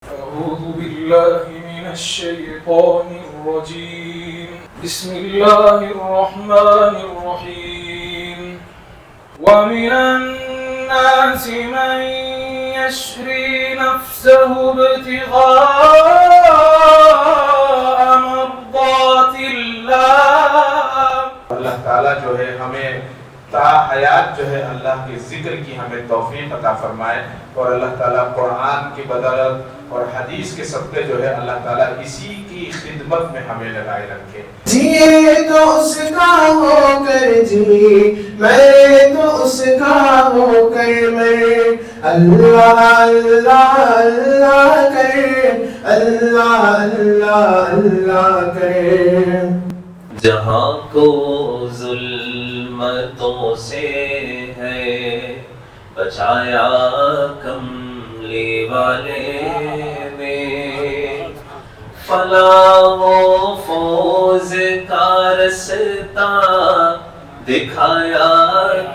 أعوذ بالله من الشيطان الرجيم بسم الله الرحمن الرحيم ومن الناس من يشري نفسه ابتغاء مرضات الله. اللہ تعالیٰ جو ہے ہمیں تا حیات جو ہے اللہ کے ذکر کی ہمیں توفیق عطا فرمائے، اور اللہ تعالیٰ قرآن کی بدولت اور حدیث کے صدقے جو ہے اللہ تعالیٰ اسی کی خدمت میں ہمیں لگائے رکھے. جیے تو اس کا ہو کر جی، میں تو اس کا ہو کر میں، اللہ اللہ اللہ کرے، اللہ اللہ اللہ کرے. جہاں کو ظلمتوں سے ہے بچایا کملی والے میں، فلاح و فوز کا رستہ دکھایا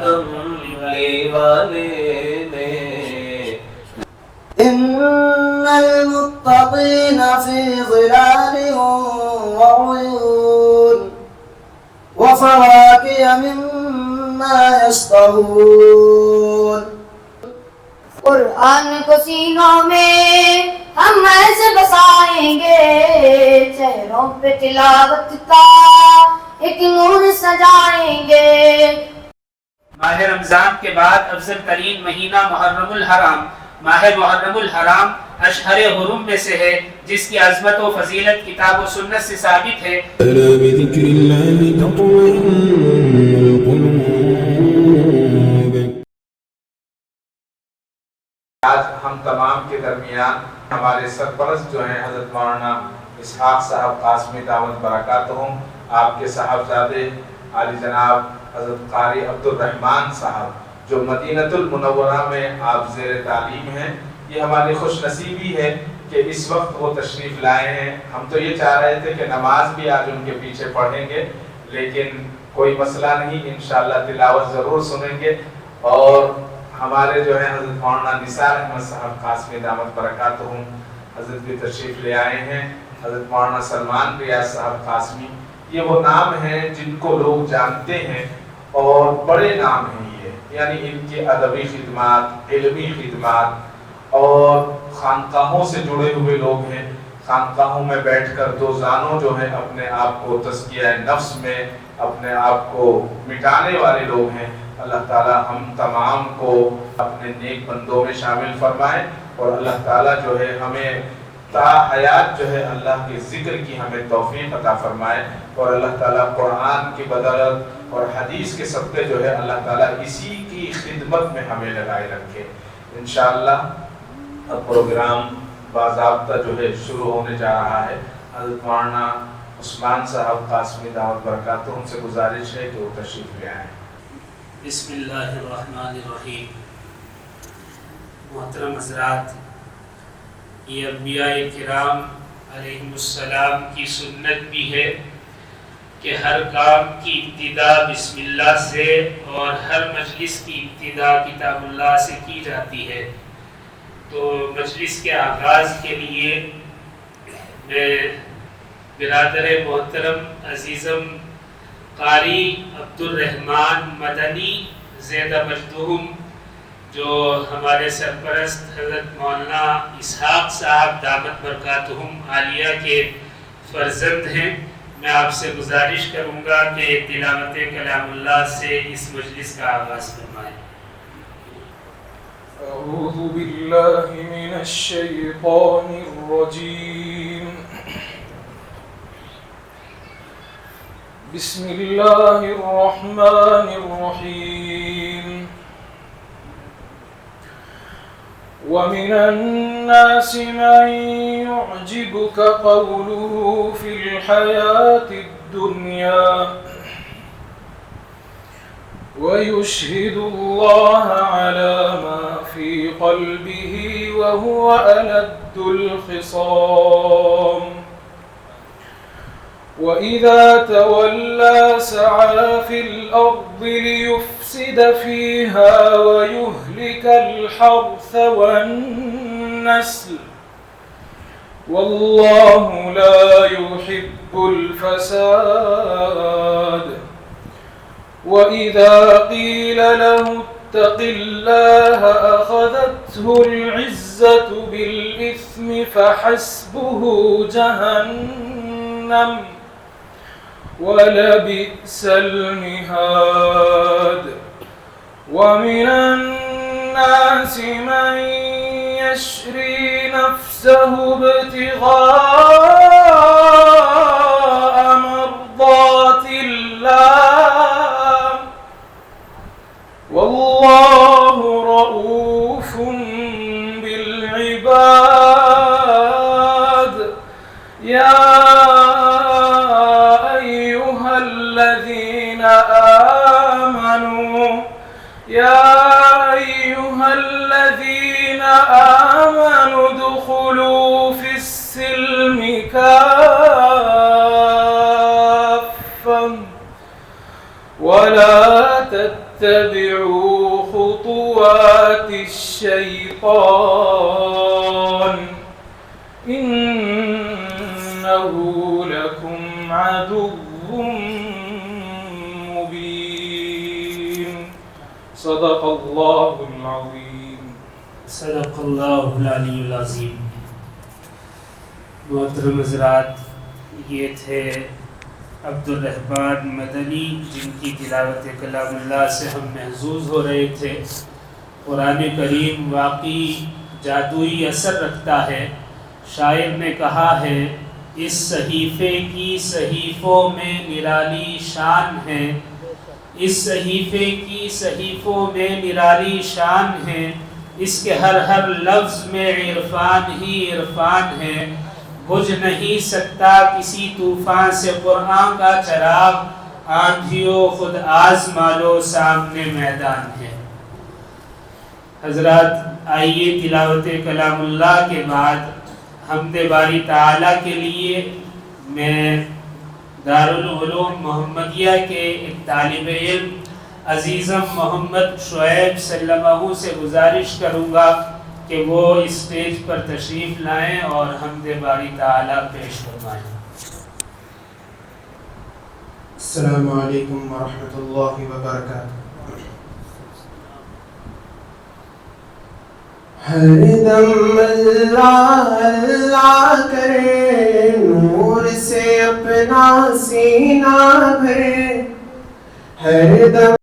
کملی والے میں. إن المتقين في ظلال وعيون وفواكه مما يشتهون. قرآن کو سینوں میں ہم ایسے بسائیں گے، چہروں پہ تلاوت کا ایک نور سجائیں گے. ماہ رمضان کے بعد افضل ترین مہینہ محرم الحرام، ماہ محرم الحرام اشہر حرم میں سے ہے، جس کی عظمت و فضیلت کتاب و سنت سے ثابت ہے. ألا بذكر الله تطمئن القلوب. آج ہم تمام کے درمیان ہمارے سرپرست جو ہیں حضرت مولانا اسحاق صاحب قاسمی دعوت برکاتہم، آپ کے صاحبزادے عالی جناب حضرت قاری عبدالرحمن صاحب جو مدینہ المنورہ میں آپ زیر تعلیم ہیں. یہ ہماری خوش نصیبی ہے کہ اس وقت وہ تشریف لائے ہیں. ہم تو یہ چاہ رہے تھے کہ نماز بھی آج ان کے پیچھے پڑھیں گے، لیکن کوئی مسئلہ نہیں، انشاءاللہ تلاوت ضرور سنیں گے. اور ہمارے جو ہیں حضرت مولانا نثار احمد صاحب قاسمی دعوت برکاتہم حضرت بھی تشریف لے آئے ہیں. حضرت مولانا سلمان ریاض صاحب قاسمی، یہ وہ نام ہیں جن کو لوگ جانتے ہیں اور بڑے نام ہیں یہ، یعنی ان کی ادبی خدمات، علمی خدمات اور خانقاہوں سے جڑے ہوئے لوگ ہیں. خانقاہوں میں بیٹھ کر دو زانوں جو ہیں اپنے آپ کو تزکیہ نفس میں اپنے آپ کو مٹانے والے لوگ ہیں. اللہ تعالیٰ ہم تمام کو اپنے نیک بندوں میں شامل فرمائے، اور اللہ تعالیٰ جو ہے ہمیں تا حیات جو ہے اللہ کے ذکر کی ہمیں توفیق عطا فرمائے، اور اللہ تعالیٰ قرآن کی بدولت اور حدیث کے صدقے جو ہے اللہ تعالیٰ اسی کی خدمت میں ہمیں لگائے رکھے. انشاءاللہ اب پروگرام باضابطہ جو ہے شروع ہونے جا رہا ہے. حضرت مولانا عثمان صاحب قاسمی دعوت برکاتہم سے گزارش ہے کہ وہ تشریف لے آئیں. بسم اللہ الرحمن الرحیم. محترم حضرات، یہ انبیاء کرام علیہم السلام کی سنت بھی ہے کہ ہر کام کی ابتدا بسم اللہ سے اور ہر مجلس کی ابتدا کتاب اللہ سے کی جاتی ہے. تو مجلس کے آغاز کے لیے میں برادر محترم عزیزم قاری عبدالرحمن مدنی زیدہ مجدہم جو ہمارے سرپرست حضرت مولانا اسحاق صاحب دعوت برکاتہم عالیہ کے فرزند ہیں، میں آپ سے گزارش کروں گا کہ تلاوت کلام اللہ سے اس مجلس کا آغاز فرمائیں. أعوذ بالله من الشيطان الرجيم بسم الله الرحمن الرحيم ومن الناس من يعجبك قوله في الحياة الدنيا ويشهد الله على ما في قلبه وهو ألد الخصام وإذا تولى سعى في الأرض ليفسد فيها ويهلك الحرث والنسل والله لا يحب الفساد. وإذا قيل له اتق الله أخذته العزة بالإثم فحسبه جهنم ولبئس المهاد. ومن الناس من يشري نفسه ابتغاء مرضات الله والله رؤوف بالعباد. يا أيها الذين آمنوا ادخلوا في السلم كافة ولا تتبعوا خطوات الشيطان إنه لكم عدو مبين. صدق الله العظيم. صدق اللہ العلی العظیم. محترم حضرات، یہ تھے عبد الرحمن مدنی جن کی تلاوت کلام اللہ سے ہم محظوظ ہو رہے تھے. قرآن کریم واقعی جادوئی اثر رکھتا ہے. شاعر نے کہا ہے اس صحیفے کی صحیفوں میں نرالی شان ہے، اس صحیفے کی صحیفوں میں نرالی شان ہے، اس کے ہر لفظ میں عرفان ہی عرفان ہے. بجھ نہیں سکتا کسی طوفان سے قرآن کا چراغ، آندھیوں خود آزما لو سامنے میدان ہے. حضرات آئیے تلاوت کلام اللہ کے بعد حمد باری تعالیٰ کے لیے میں دارالعلوم محمدیہ کے ایک طالب علم عزیزم محمد شعیب سلمہ سے گزارش کروں گا کہ وہ اسٹیج پر تشریف لائیں اور حمد باری تعالیٰ پیش فرمائیں. السلام علیکم ورحمۃ اللہ وبرکاتہ. ہر دم اللہ اللہ کرے، نور سے اپنا سینہ بھرے. ہر دم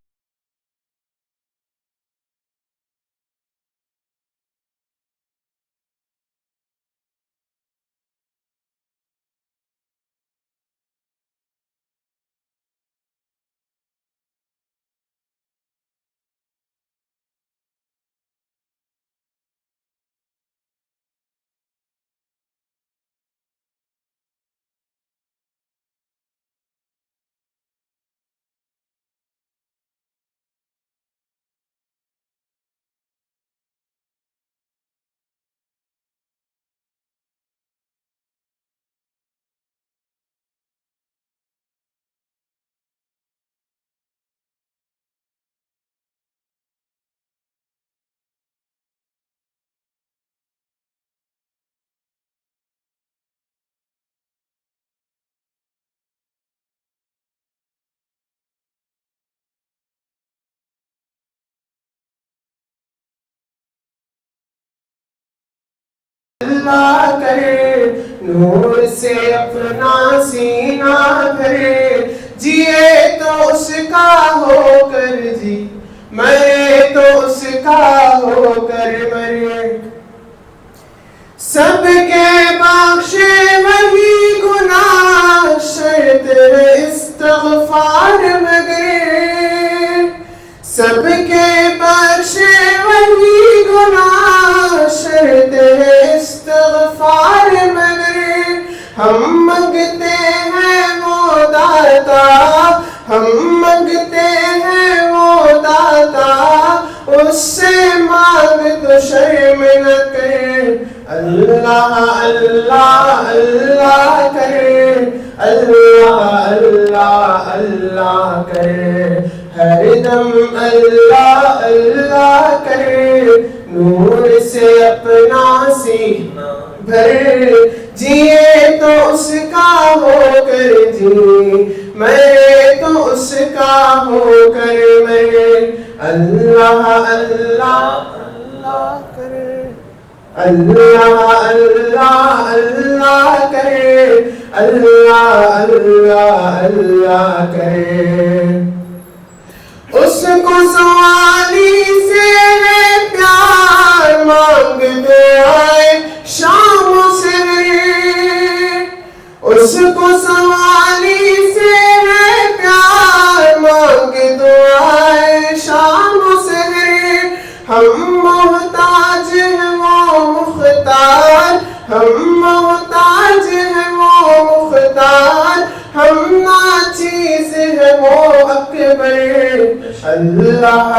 اللہ کرے، نور سے اپنا سینہ بھرے. جیے تو اس کا ہو کر جی، مرے تو اس کا ہو کر مرے. سب کے بخشے وہی گناہ، شرط ہے استغفار مگر. سب کے بخشے وہی گناہ، شرط ہے استغفار مگر. ہم منگتے ہیں وہ داتا، ہم منگتے ہیں وہ داتا، اس سے مانگ تو شرم نہ کرے. اللہ اللہ اللہ کرے، اللہ اللہ اللہ کرے. ہر دم اللہ اللہ کرے، نور سے اپنا سینہ بھر جیے تو اس کا ہو کر جی مرے تو اس کا ہو کر مرے اللہ اللہ اللہ کرے اللہ اللہ اللہ کرے اللہ اللہ اللہ کرے اس کو سوالی سے ہے پیار مانگتے آئے شام سے اس کو سوالی سے ہے پیار مانگتے آئے شام سے ہم محتاج ہیں وہ مختار ہم محتاج ہیں وہ مختار ہم ناچیز ہیں وہ اکبر اللہ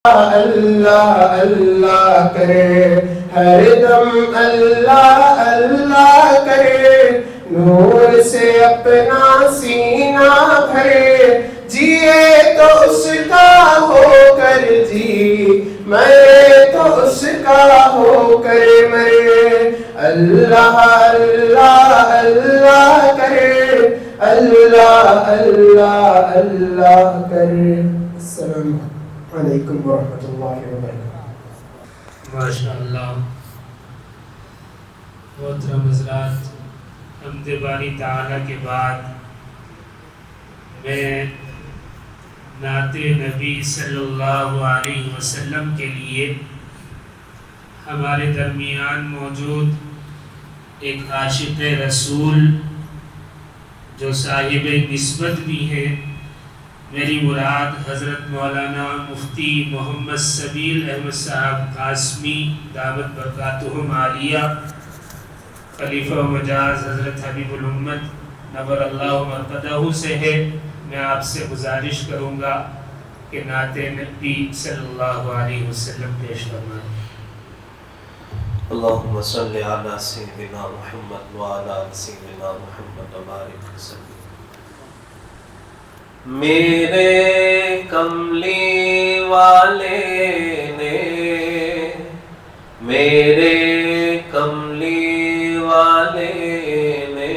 اللہ اللہ کرے ہر دم اللہ اللہ کرے نور سے اپنا سینہ بھرے جیے تو اس کا ہو کر جی مرے تو اس کا ہو کر مرے اللہ اللہ اللہ کرے اللہ اللہ اللہ کرے السلام علیکم ورحمۃ اللہ وبرکاتہ۔ ماشاءاللہ محترم حضرات، حمد باری تعالیٰ کے بعد میں نعت نبی صلی اللہ علیہ وسلم کے لیے ہمارے درمیان موجود ایک عاشق رسول جو صاحب نسبت بھی ہے، میری مراد حضرت مولانا مفتی محمد سبیل احمد صاحب قاسمی دعوت برکاتہم عالیہ، خلیفہ و مجاز حضرت حبیب الامت نور اللہ مرقدہ سے ہے۔ میں آپ سے گزارش کروں گا کہ نعت نبی صلی اللہ علیہ وسلم پیش فرمائیں۔ اللہم صلی علی سیدنا محمد وعلی سیدنا محمد وبارک وسلم۔ میرے کملی والے نے، میرے کملی والے نے،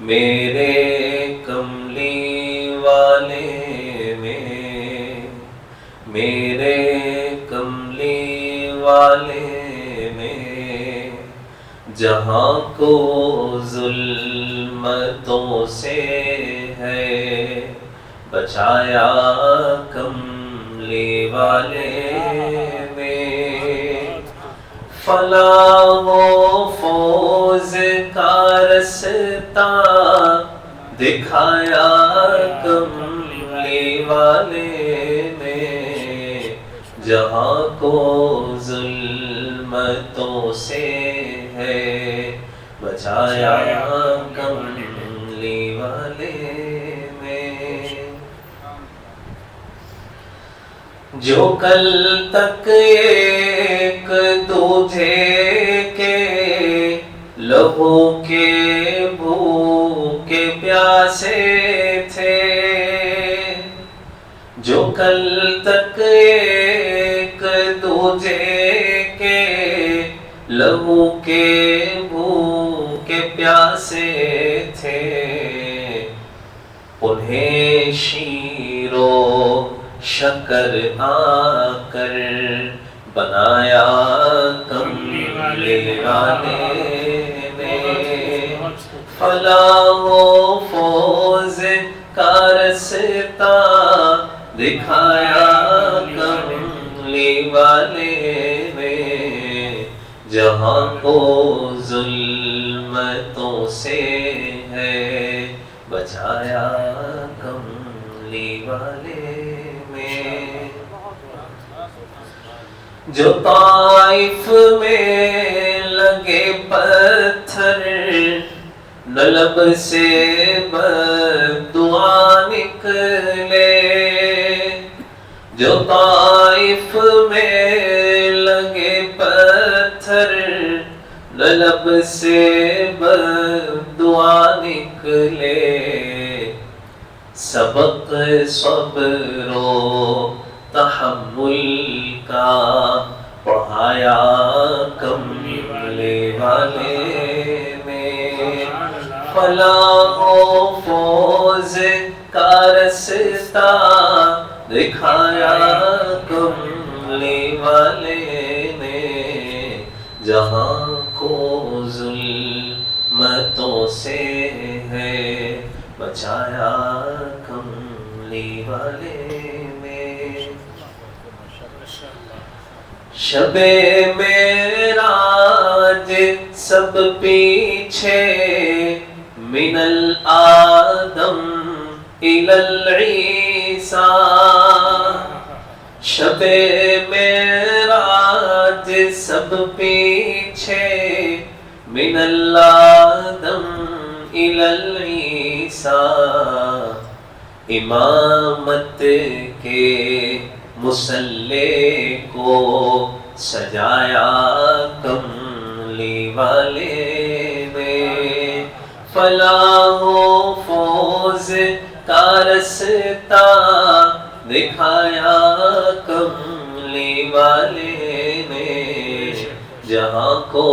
میرے کملی والے نے، میرے کملی والے نے جہاں کو ظلمتوں سے ہے بچایا کملی والے نے، فلاح و فوز کا رستہ دکھایا کملی والے نے، جہاں کو ظلمتوں سے ہے بچایا کملی والے نے۔ جو کل تک ایک دوجھے کے لہو کے بھوکے پیاسے تھے، جو کل تک ایک دوجھے کے لہو کے بھوکے پیاسے تھے، انہیں شیر و شکر آ کر بنایا کملی والے نے، فلاح و فوز کا رستہ دکھایا کملی والے نے، جہاں کو ظلمتوں سے ہے بچایا کملی والے میں۔ جو طائف میں لگے پتھر نہ لب سے بددعا نکلے، جو طائف میں لگے پتھر نہ لب سے بددعا نکلے، سبق صبر و تحمل کا پڑھایا کملی والے نے، فلاح و فوز کا رستہ دکھایا کملی والے نے، جہاں کو ظلمتوں سے ہے بچایا کملی والے میں۔ شب معراج سب پیچھے من الآدم الی العیسیٰ، شب معراج سب پیچھے من الآدم الی العیسیٰ، امامت کے مصلی کو سجایا کملی والے نے، فلاح و فوز کا رستہ دکھایا کملی والے نے، جہاں کو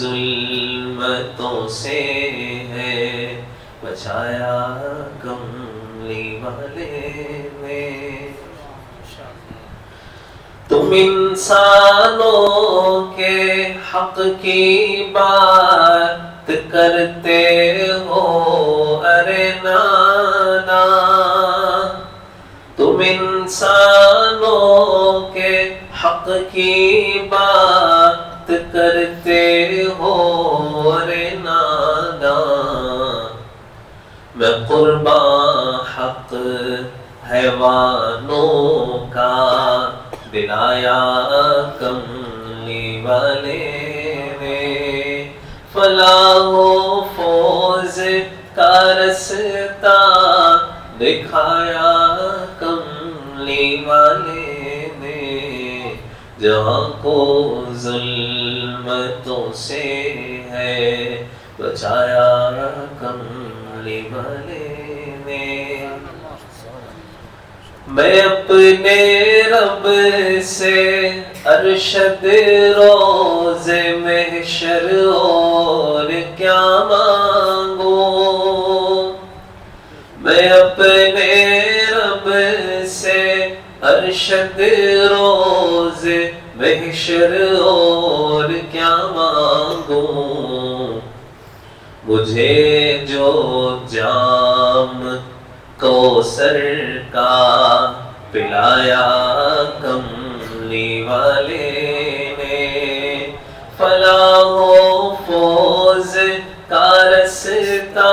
ظلمتوں سے ہے بچایا کملی والے نے۔ تم انسانوں کے حق کی بات کرتے ہو ارے نانا، تم انسانوں کے حق کی بات کرتے ہو ارے نانا، میں قرباں حق حیوانوں کا دلایا کملی والے نے، فلاح و فوز کا رستہ دکھایا کملی والے نے، جہاں کو ظلمتوں سے ہے بچایا کملی والے نے۔ میں اپنے رب سے ارشد روز محشر اور کیا مانگوں، میں اپنے رب سے ارشد روز محشر اور کیا مانگوں، مجھے جو جام کوثر کا پلایا کملی والے نے، فلاح و فوز کا رستہ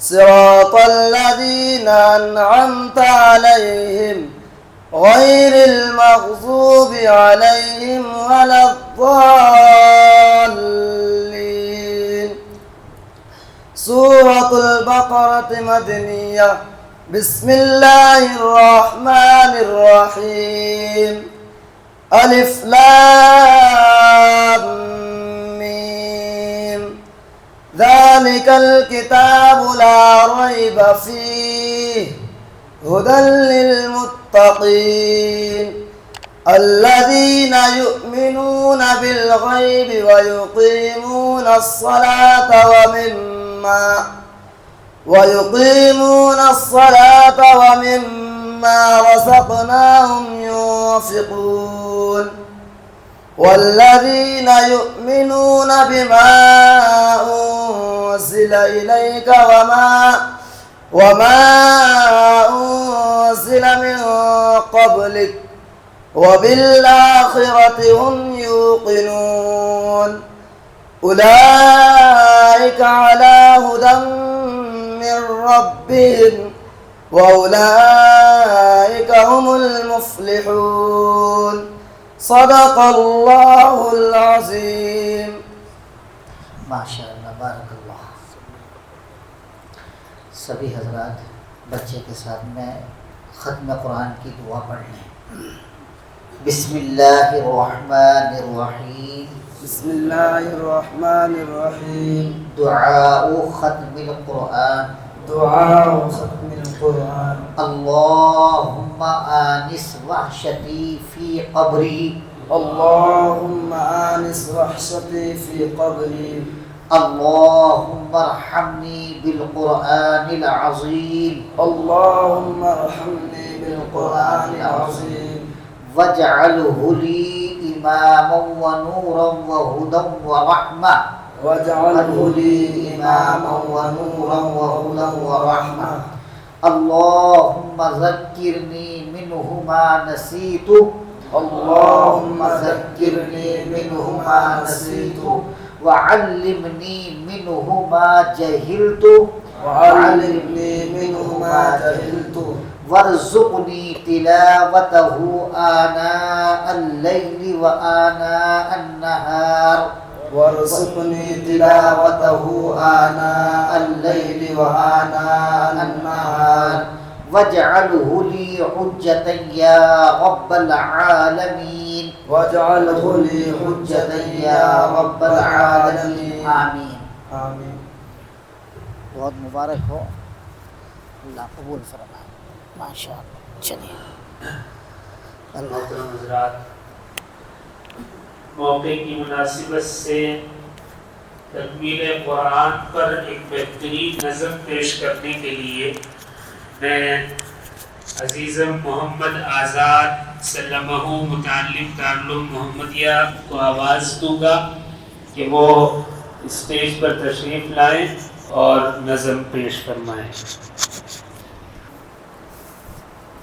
صراط الذين أنعمت عليهم غير المغضوب عليهم ولا الضالين. سورة البقرة مدنية. بسم الله الرحمن الرحيم. ألف لام ميم. ذلك الكتاب لا ريب فيه هدى للمتقين الذين يؤمنون بالغيب ويقيمون الصلاة ومما رزقناهم ينفقون والذين يؤمنون بما أنزل إليك وما أنزل من قبلك وبالآخرة هم يوقنون أولئك على هدى من ربهم وأولئك هم المفلحون. صدق اللہ العظیم. ماشاءاللہ بارک اللہ. سبھی حضرات بچے کے ساتھ میں ختم قرآن کی دعا پڑھ لیں. بسم اللہ الرحمن الرحیم. بسم اللہ الرحمن الرحیم. دعاء ختم القرآن. دعاء ختم القرآن. اللہم آنس وحشتی فی قبری. اللہم آنس وحشتی فی قبری. اللہم ارحمنی بالقرآن العظیم. اللہم ارحمنی بالقرآن العظیم. واجعلہ لی اماما ونورا وہدا ورحمہ. واجعلہ لی اماما ونورا وہدا ورحمہ. اللہم ذکرنی منہ ما نسیت. اللہم ذکرنی منہ ما نسیت. وعلمنی منہ ما جہلت. وعلمنی منہ ما جہلت. وارزقنی تلاوتہ آناء اللیل وآناء النہار. وارزقنی تلاوتہ آناء اللیل وآناء النہار. واجعلہ لی حجتا یا رب العالمین. واجعلہ لی حجتا یا رب العالمین. آمین. آمین. بہت مبارک ہو. اللہ قبول فرمائے. ماشاء اللہ. چلیے محترم حضرات، موقع کی مناسبت سے تکمیل قرآن پر ایک بہترین نظم پیش کرنے کے لیے میں عزیزم محمد آزاد سلمہ متعلم دارالعلوم محمدیہ کو آواز دوں گا کہ وہ اسٹیج پر تشریف لائیں اور نظم پیش فرمائیں.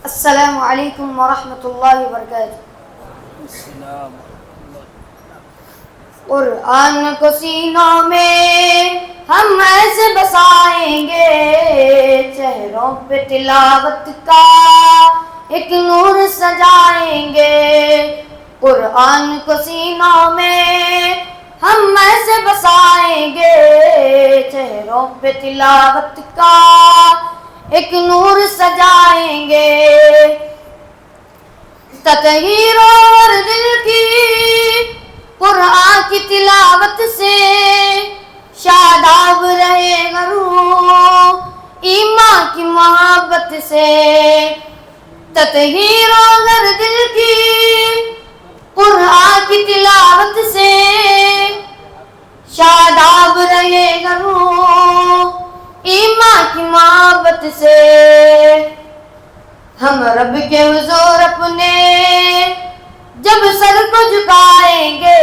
السلام علیکم ورحمۃ اللہ وبرکاتہ. قرآن کو سینوں میں ہم ایسے بسائیں گے، چہروں پہ تلاوت کا ایک نور سجائیں گے. قرآن کو سینوں میں ہم ایسے بسائیں گے، چہروں پہ تلاوت کا ایک نور سجائیں گے. تطہیر اور دل کی قرآن کی تلاوت سے شاداب رہے گا روح ایمان کی محبت سے. تطہیر اور دل کی قرآن کی تلاوت سے شاداب رہے گا روح ایمان کی محبت سے. ہم رب کے حضور اپنے جب سر کو جھکائیں گے،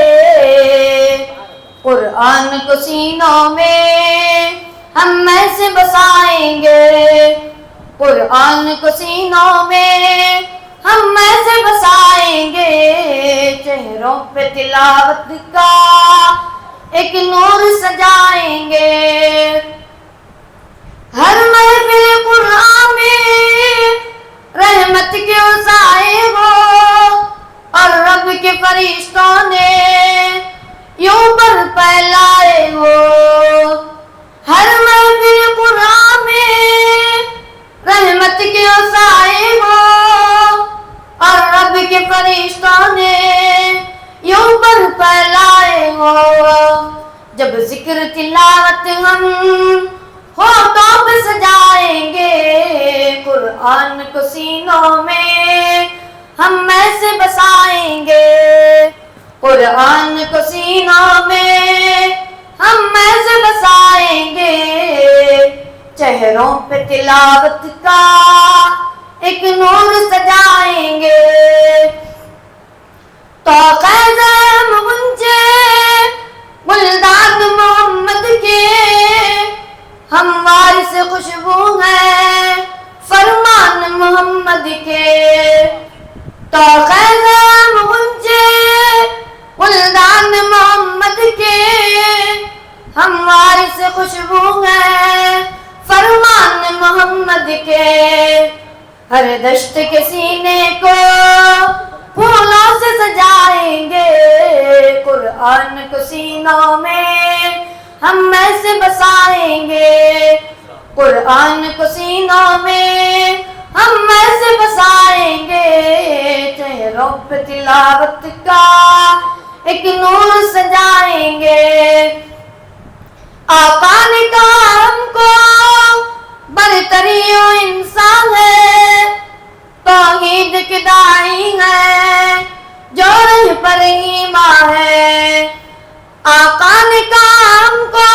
قرآن کو سینوں میں ہم ایسے بسائیں گے. قرآن کو سینوں میں ہم ایسے بسائیں گے، چہروں پہ تلاوت کا ایک نور سجائیں گے. ہر محفل قرآن میں رحمت کے سائے ہو اور رب کے فرشتوں نے یوں پر پھیلائے ہو. ہر محفل قرآن میں رحمت کے سائے ہو اور رب کے فرشتوں نے یوں پر پھیلائے ہو. جب ذکر تلاوت ہم ہوٹوں پہ سجائیں گے قرآن کو سینوں میں ہم ایسے بسائیں گے. قرآن کو سینوں میں ہم ایسے بسائیں گے. چہروں پہ تلاوت کا ایک نور سجائیں گے. تو خیزم گنجے گلدان محمد کے ہم وارث خوشبو ہیں فرمان محمد کے. تو خیزم گنجے گلدان محمد کے ہم وارث خوشبو ہیں فرمان محمد کے. ہر دشت کے سینے کو پھولوں سے سجائیں گے قرآن کو سینوں میں ہم ایسے بسائیں گے. قرآن کو سینوں میں ہم ایسے بسائیں گے. چہروں پہ تلاوت کا ایک نور سجائیں گے. آقا نے کہا ہم کو برتری و انسان ہے توحید کے داعی ہے جو رہ پر ایمان ہے. آقا نے کہا ہم کو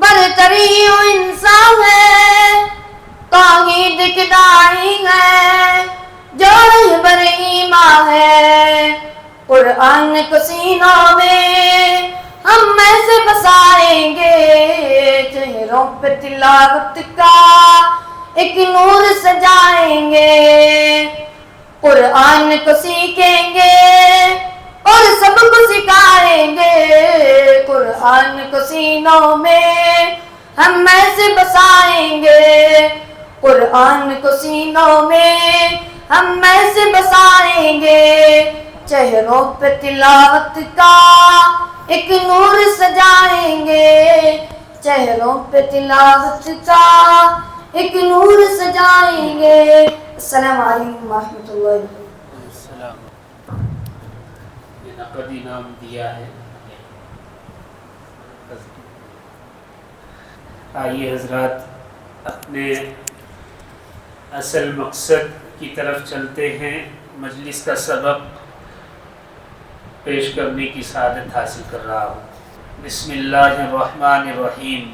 برتری و انسان ہے توحید کے داعی ہے جو رہ پر ایمان ہے. قرآن کو سینوں میں ہم ایسے بسائیں گے. چہروں پہ تلاوت کا ایک نور سجائیں گے. قرآن کو سیکھیں گے اور سب کو سکھائیں گے. قرآن کو سینوں میں ہم ایسے بسائیں گے. قرآن کو سینوں میں ہم ایسے بسائیں گے. چہروں پہ تلاوت کا ایک نور سجائیں گے. چہروں پہ تلاوت کا ایک نور سجائیں گے. السلام علیکم ورحمۃ اللہ. یہ نقد انعام دیا ہے. آئیے حضرات اپنے اصل مقصد کی طرف چلتے ہیں. مجلس کا سبق پیش کرنے کی سعادت حاصل کر رہا ہوں. بسم اللہ الرحمن الرحیم.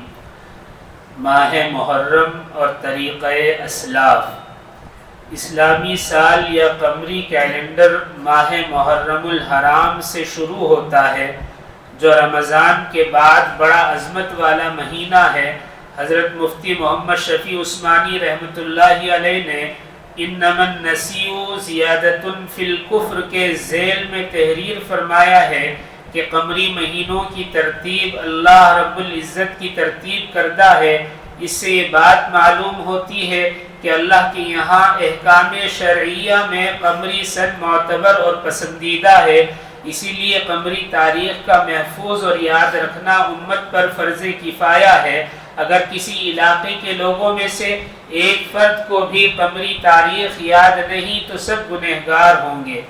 ماہ محرم اور طریقہ اسلاف. اسلامی سال یا قمری کیلنڈر ماہ محرم الحرام سے شروع ہوتا ہے جو رمضان کے بعد بڑا عظمت والا مہینہ ہے. حضرت مفتی محمد شفیع عثمانی رحمۃ اللہ علیہ نے انما النسیء زیادۃ فی الکفر کے ذیل میں تحریر فرمایا ہے کہ قمری مہینوں کی ترتیب اللہ رب العزت کی ترتیب کردہ ہے. اس سے یہ بات معلوم ہوتی ہے کہ اللہ کے یہاں احکام شرعیہ میں قمری سن معتبر اور پسندیدہ ہے. اسی لیے قمری تاریخ کا محفوظ اور یاد رکھنا امت پر فرض کفایہ ہے. اگر کسی علاقے کے لوگوں میں سے ایک فرد کو بھی قمری تاریخ یاد نہیں تو سب گنہگار ہوں گے.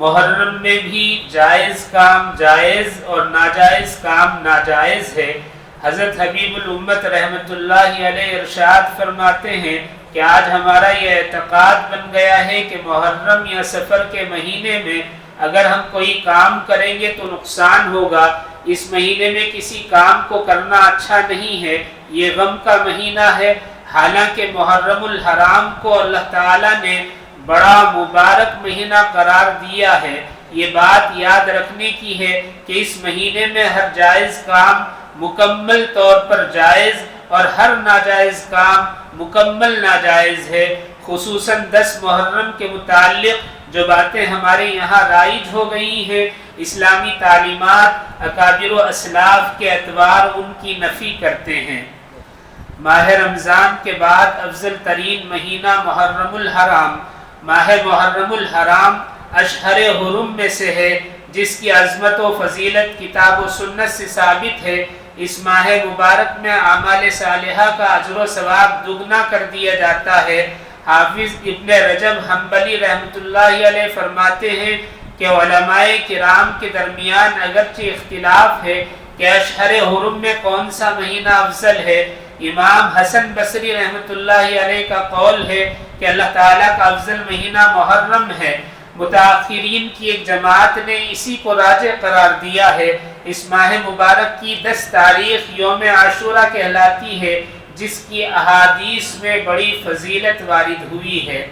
محرم میں بھی جائز کام جائز اور ناجائز کام ناجائز ہے. حضرت حبیب الامت رحمۃ اللہ علیہ ارشاد فرماتے ہیں کہ آج ہمارا یہ اعتقاد بن گیا ہے کہ محرم یا سفر کے مہینے میں اگر ہم کوئی کام کریں گے تو نقصان ہوگا. اس مہینے میں کسی کام کو کرنا اچھا نہیں ہے. یہ غم کا مہینہ ہے. حالانکہ محرم الحرام کو اللہ تعالیٰ نے بڑا مبارک مہینہ قرار دیا ہے. یہ بات یاد رکھنے کی ہے کہ اس مہینے میں ہر جائز کام مکمل طور پر جائز اور ہر ناجائز کام مکمل ناجائز ہے. خصوصاً 10 محرم کے متعلق جو باتیں ہمارے یہاں رائج ہو گئی ہیں اسلامی تعلیمات اکابر و اسلاف کے اطوار ان کی نفی کرتے ہیں. ماہ رمضان کے بعد افضل ترین مہینہ محرم الحرام، ماہ محرم الحرام اشہر حرم میں سے ہے، جس کی عظمت و فضیلت کتاب و سنت سے ثابت ہے۔ اس ماہ مبارک میں اعمال صالحہ کا اجر و ثواب دگنا کر دیا جاتا ہے۔ حافظ ابن رجب حنبلی رحمۃ اللہ علیہ فرماتے ہیں کہ علماء کرام کے درمیان اگرچہ اختلاف ہے کہ اشہر حرم میں کون سا مہینہ افضل ہے۔ امام حسن بصری رحمۃ اللہ علیہ کا قول ہے کہ اللہ تعالیٰ کا افضل مہینہ محرم ہے۔ متاخرین کی ایک جماعت نے اسی کو راجح قرار دیا ہے۔ اس ماہ مبارک کی 10 تاریخ یوم عاشورہ کہلاتی ہے، جس کی احادیث میں بڑی فضیلت وارد ہوئی ہے۔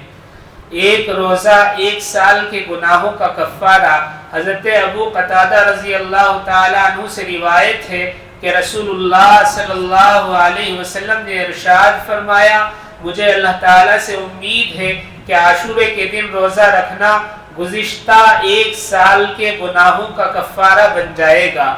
ایک روزہ 1 سال کے گناہوں کا کفارہ۔ حضرت ابو قتادہ رضی اللہ تعالیٰ عنہ سے روایت ہے کہ رسول اللہ صلی اللہ علیہ وسلم نے ارشاد فرمایا، مجھے اللہ تعالیٰ سے امید ہے کہ عاشورے کے دن روزہ رکھنا گزشتہ 1 سال کے گناہوں کا کفارہ بن جائے گا۔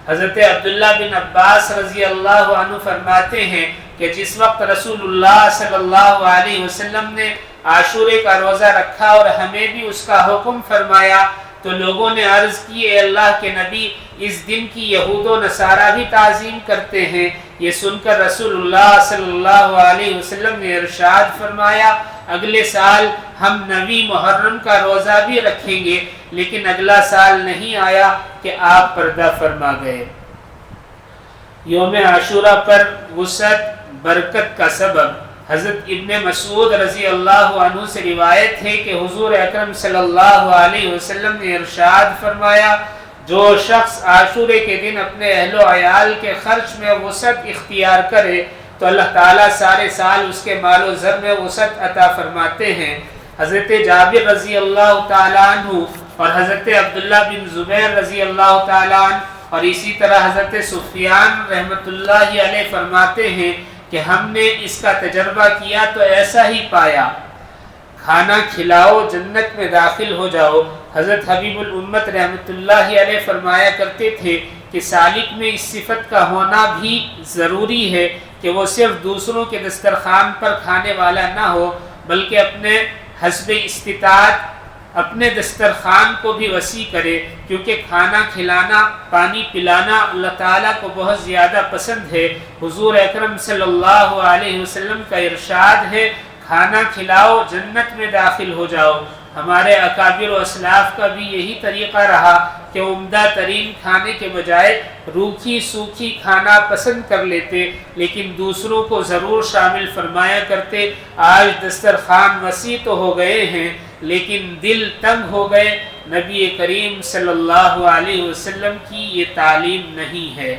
حضرت عبداللہ بن عباس رضی اللہ عنہ فرماتے ہیں کہ جس وقت رسول اللہ صلی اللہ علیہ وسلم نے عاشورے کا روزہ رکھا اور ہمیں بھی اس کا حکم فرمایا تو لوگوں نے عرض کی، اے اللہ کے نبی، اس دن کی یہود و نصارہ بھی تعظیم کرتے ہیں۔ یہ سن کر رسول اللہ صلی اللہ علیہ وسلم نے ارشاد فرمایا، اگلے سال ہم 9 محرم کا روزہ بھی رکھیں گے، لیکن اگلا سال نہیں آیا کہ آپ پردہ فرما گئے۔ یوم عاشورہ پر وسعت برکت کا سبب۔ حضرت ابن مسعود رضی اللہ عنہ سے روایت ہے کہ حضور اکرم صلی اللہ علیہ وسلم نے ارشاد فرمایا، جو شخص عاشورے کے دن اپنے اہل و عیال کے خرچ میں وسعت اختیار کرے تو اللہ تعالیٰ سارے سال اس کے مال و زر میں وسعت عطا فرماتے ہیں۔ حضرت جابر رضی اللہ تعالیٰ عنہ اور حضرت عبداللہ بن زبیر رضی اللہ تعالیٰ عنہ اور اسی طرح حضرت سفیان رحمۃ اللہ علیہ فرماتے ہیں کہ ہم نے اس کا تجربہ کیا تو ایسا ہی پایا، کھانا کھلاؤ جنت میں داخل ہو جاؤ۔ حضرت حبیب الامت رحمۃ اللہ علیہ فرمایا کرتے تھے کہ سالک میں اس صفت کا ہونا بھی ضروری ہے کہ وہ صرف دوسروں کے دسترخوان پر کھانے والا نہ ہو، بلکہ اپنے حسب استطاعت اپنے دسترخوان کو بھی وسیع کرے، کیونکہ کھانا کھلانا، پانی پلانا اللہ تعالیٰ کو بہت زیادہ پسند ہے۔ حضور اکرم صلی اللہ علیہ وسلم کا ارشاد ہے، کھانا کھلاؤ جنت میں داخل ہو جاؤ۔ ہمارے اکابر و اسلاف کا بھی یہی طریقہ رہا کہ عمدہ ترین کھانے کے بجائے روکھی سوکھی کھانا پسند کر لیتے، لیکن دوسروں کو ضرور شامل فرمایا کرتے۔ آج دسترخوان وسیع تو ہو گئے ہیں لیکن دل تنگ ہو گئے۔ نبی کریم صلی اللہ علیہ وسلم کی یہ تعلیم نہیں ہے۔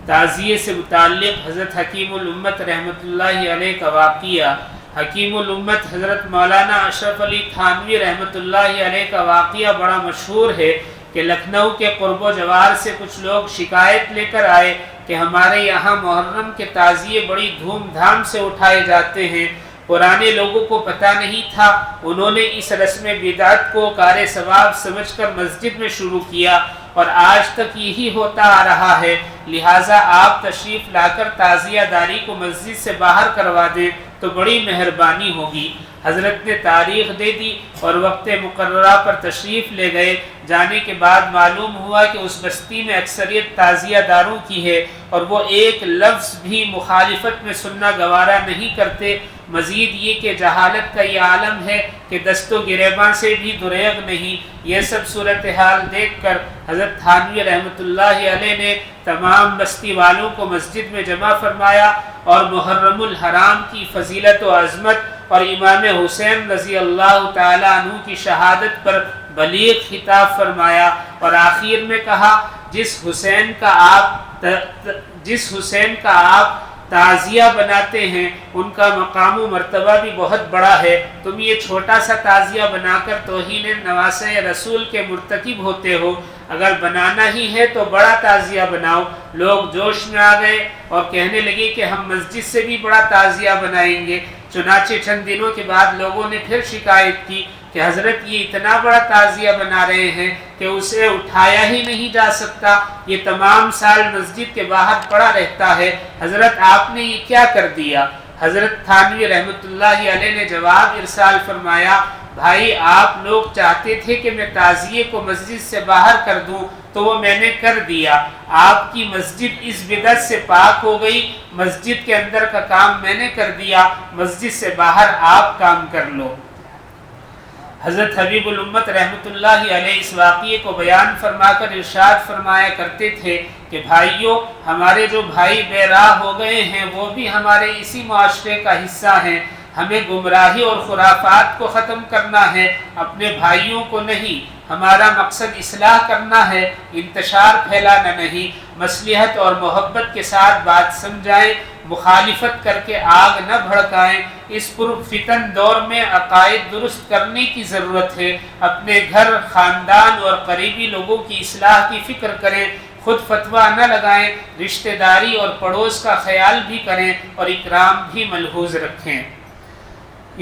تعزیے سے متعلق حضرت حکیم الامت رحمۃ اللہ علیہ کا واقعہ۔ حکیم الامت حضرت مولانا اشرف علی تھانوی رحمۃ اللہ علیہ کا واقعہ بڑا مشہور ہے کہ لکھنؤ کے قرب و جوار سے کچھ لوگ شکایت لے کر آئے کہ ہمارے یہاں محرم کے تعزیے بڑی دھوم دھام سے اٹھائے جاتے ہیں۔ پرانے لوگوں کو پتہ نہیں تھا، انہوں نے اس رسم بدعت کو کار ثواب سمجھ کر مسجد میں شروع کیا اور آج تک یہی ہوتا آ رہا ہے، لہٰذا آپ تشریف لا کر تعزیہ داری کو مسجد سے باہر کروا دیں تو بڑی مہربانی ہوگی۔ حضرت نے تاریخ دے دی اور وقت مقررہ پر تشریف لے گئے۔ جانے کے بعد معلوم ہوا کہ اس بستی میں اکثریت تعزیہ داروں کی ہے اور وہ ایک لفظ بھی مخالفت میں سننا گوارا نہیں کرتے۔ مزید یہ کہ جہالت کا یہ عالم ہے کہ دست و گریباں سے بھی دریغ نہیں۔ یہ سب صورتحال دیکھ کر حضرت تھانوی رحمۃ اللہ علیہ نے تمام بستی والوں کو مسجد میں جمع فرمایا اور محرم الحرام کی فضیلت و عظمت اور امام حسین رضی اللہ تعالی عنہ کی شہادت پر بلیغ خطاب فرمایا اور آخر میں کہا، جس حسین کا آپ تعزیہ بناتے ہیں ان کا مقام و مرتبہ بھی بہت بڑا ہے، تم یہ چھوٹا سا تعزیہ بنا کر توہین نواسہ رسول کے مرتکب ہوتے ہو، اگر بنانا ہی ہے تو بڑا تعزیہ بناؤ۔ لوگ جوش میں آ گئے اور کہنے لگے کہ ہم مسجد سے بھی بڑا تعزیہ بنائیں گے۔ چنانچہ چند دنوں کے بعد لوگوں نے پھر شکایت کی کہ حضرت یہ اتنا بڑا تعزیہ بنا رہے ہیں کہ اسے اٹھایا ہی نہیں جا سکتا، یہ تمام سال مسجد کے باہر پڑا رہتا ہے، حضرت آپ نے یہ کیا کر دیا؟ حضرت تھانوی رحمۃ اللہ علیہ نے جواب ارسال فرمایا، بھائی آپ لوگ چاہتے تھے کہ میں تعزیے کو مسجد سے باہر کر دوں تو وہ میں نے کر دیا، آپ کی مسجد اس بدعت سے پاک ہو گئی، مسجد کے اندر کا کام میں نے کر دیا، مسجد سے باہر آپ کام کر لو۔ حضرت حبیب الامت رحمۃ اللہ علیہ اس واقعے کو بیان فرما کر ارشاد فرمایا کرتے تھے کہ بھائیوں، ہمارے جو بھائی بے راہ ہو گئے ہیں وہ بھی ہمارے اسی معاشرے کا حصہ ہیں، ہمیں گمراہی اور خرافات کو ختم کرنا ہے، اپنے بھائیوں کو نہیں، ہمارا مقصد اصلاح کرنا ہے، انتشار پھیلانا نہیں، مصلحت اور محبت کے ساتھ بات سمجھائیں، مخالفت کر کے آگ نہ بھڑکائیں۔ اس پرفتن دور میں عقائد درست کرنے کی ضرورت ہے، اپنے گھر، خاندان اور قریبی لوگوں کی اصلاح کی فکر کریں، خود فتویٰ نہ لگائیں، رشتہ داری اور پڑوس کا خیال بھی کریں اور اکرام بھی ملحوظ رکھیں۔